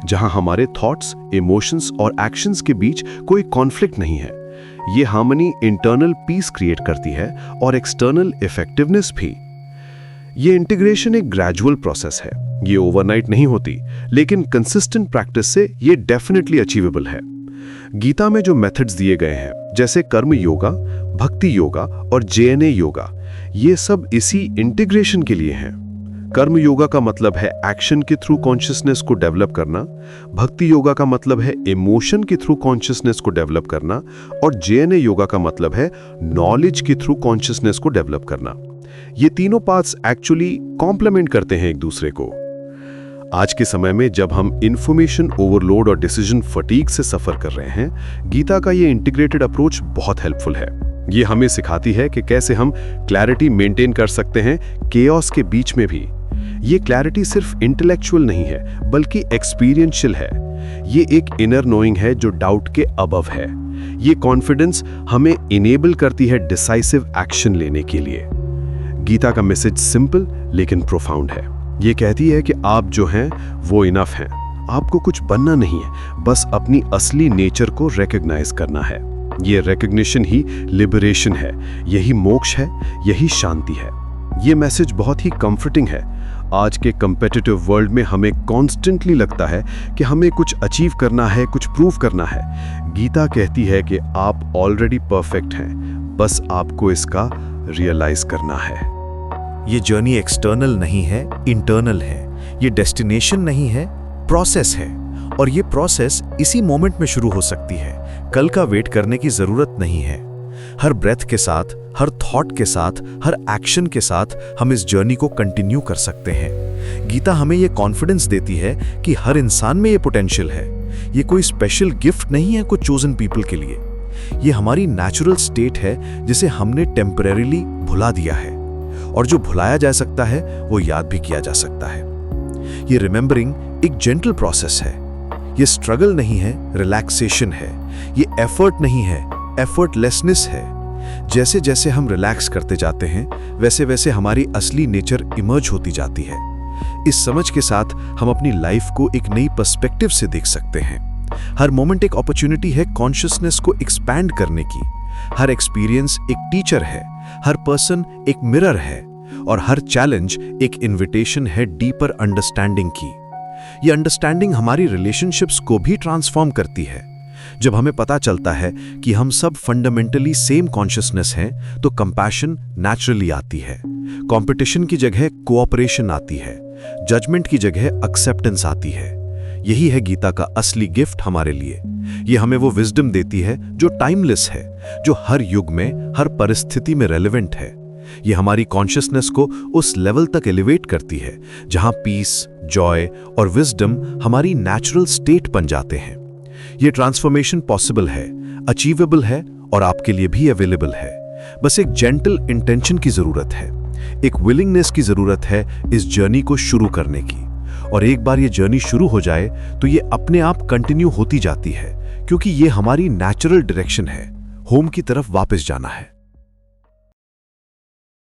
जहां हमारे थॉट्स, इमोशंस और एक्शंस के बीच कोई कॉन्फ्लिक्ट नहीं है। ये हार्मनी इंटरनल पीस क्रिएट करती है और एक्सटर्नल इफेक्टिवनेस भी। ये इंटीग्रेशन एक ग्रेजुअल प्रोसेस है। ये ओवरनाइट नहीं होती, लेकिन कंसिस्टेंट प्रैक्टिस से ये डेफिनेटली अचीवेबल है। गीता में जो मेथड्स दिए गए हैं, जैसे कर्म योगा, भक्ति योगा और JNA योगा, ये सब इसी इंटीग्रेशन के लिए हैं। कर्म योगा का मतलब है एक्शन के थ्रू कॉन्शियसनेस को डेवलप करना, भक्ति योगा का मतलब है इमोशन के थ्रू कॉन्शियसनेस को डेवलप करना, और JNA योगा का मतलब है नॉलेज के थ्रू कॉन्शियसनेस को डेवलप करना। ये तीनों पार्ट्स एक्चुअली कॉम्प्लीमेंट करते हैं एक दूसरे को। आज के समय में जब हम इंफॉर्मेशन ओवरलोड और डिसीजन फटीग से सफर कर रहे हैं, गीता का ये इंटीग्रेटेड अप्रोच बहुत हेल्पफुल है। ये हमें सिखाती है कि कैसे हम क्लैरिटी मेंटेन कर सकते हैं केओस के बीच में भी। ये क्लैरिटी सिर्फ इंटेलेक्चुअल नहीं है, बल्कि एक्सपीरियंशियल है। ये एक इनर नोइंग है जो डाउट के अबव है। ये कॉन्फिडेंस हमें इनेबल करती है डिसाइसिव एक्शन लेने के लिए। गीता का मैसेज सिंपल लेकिन प्रोफाउंड है। ये कहती है कि आप जो हैं वो इनफ हैं। आपको कुछ बनना नहीं है, बस अपनी असली नेचर को रिकॉग्नाइज करना है। ये रिकॉग्निशन ही लिबरेशन है, यही मोक्ष है, यही शांति है। ये मैसेज बहुत ही कंफर्टिंग है। आज के कंपेटिटिव वर्ल्ड में हमें कॉन्स्टेंटली लगता है कि हमें कुछ अचीव करना है, कुछ प्रूव करना है। गीता कहती है कि आप ऑलरेडी परफेक्ट हैं, बस आपको इसका रियलाइज करना है। ये जर्नी एक्सटर्नल नहीं है, इंटरनल है। ये डेस्टिनेशन नहीं है, प्रोसेस है। और ये प्रोसेस इसी मोमेंट में शुरू हो सकती है। कल का वेट करने की जरूरत नहीं है। हर ब्रेथ के साथ, हर थॉट के साथ, हर एक्शन के साथ हम इस जर्नी को कंटिन्यू कर सकते हैं। गीता हमें ये कॉन्फिडेंस देती है कि हर इंसान में ये पोटेंशियल है। ये कोई स्पेशल गिफ्ट नहीं है कुछ चोजन पीपल के लिए। ये हमारी नेचुरल स्टेट है जिसे हमने टेम्परेरीली भुला दिया है। और जो भुलाया जा सकता है वो याद भी किया जा सकता है। ये रिमेंबरिंग एक जेंटल प्रोसेस है। ये स्ट्रगल नहीं है, रिलैक्सेशन है। ये एफर्ट नहीं है, एफर्टलेसनेस है। जैसे जैसे हम रिलैक्स करते जाते हैं वैसे वैसे हमारी असली नेचर इमर्ज होती जाती है। इस समझ के साथ हम अपनी लाइफ को एक नई पर्सपेक्टिव से देख सकते हैं। हर मोमेंट एक अपॉर्चुनिटी है कॉन्शियसनेस को एक्सपैंड करने की। हर एक्सपीरियंस एक टीचर है, हर पर्सन एक मिरर है और हर चैलेंज एक इन्विटेशन है डीपर अंडरस्टैंडिंग की। ये अंडरस्टैंडिंग हमारी रिलेशनशिप्स को भी ट्रांसफॉर्म करती है। जब हमें पता चलता है कि हम सब फंडामेंटली सेम कॉन्शियसनेस हैं, तो कंपैशन नेचुरली आती है। कंपटीशन की जगह कोऑपरेशन आती है। जजमेंट की जगह एक्सेप्टेंस आती है। यही है गीता का असली गिफ्ट हमारे लिए। ये हमें वो विजडम देती है जो टाइमलेस है, जो हर युग में, हर परिस्थिति में रेलेवेंट है। ये हमारी कॉन्शियसनेस को उस लेवल तक एलिवेट करती है जहां पीस, जॉय और विजडम हमारी नेचुरल स्टेट बन जाते हैं। ये ट्रांसफॉर्मेशन पॉसिबल है, अचीवेबल है और आपके लिए भी अवेलेबल है। बस एक जेंटल इंटेंशन की जरूरत है, एक विलिंगनेस की जरूरत है इस जर्नी को शुरू करने की। और एक बार ये जर्नी शुरू हो जाए तो ये अपने आप कंटिन्यू होती जाती है, क्योंकि ये हमारी नेचुरल डायरेक्शन है। होम की तरफ वापस जाना है।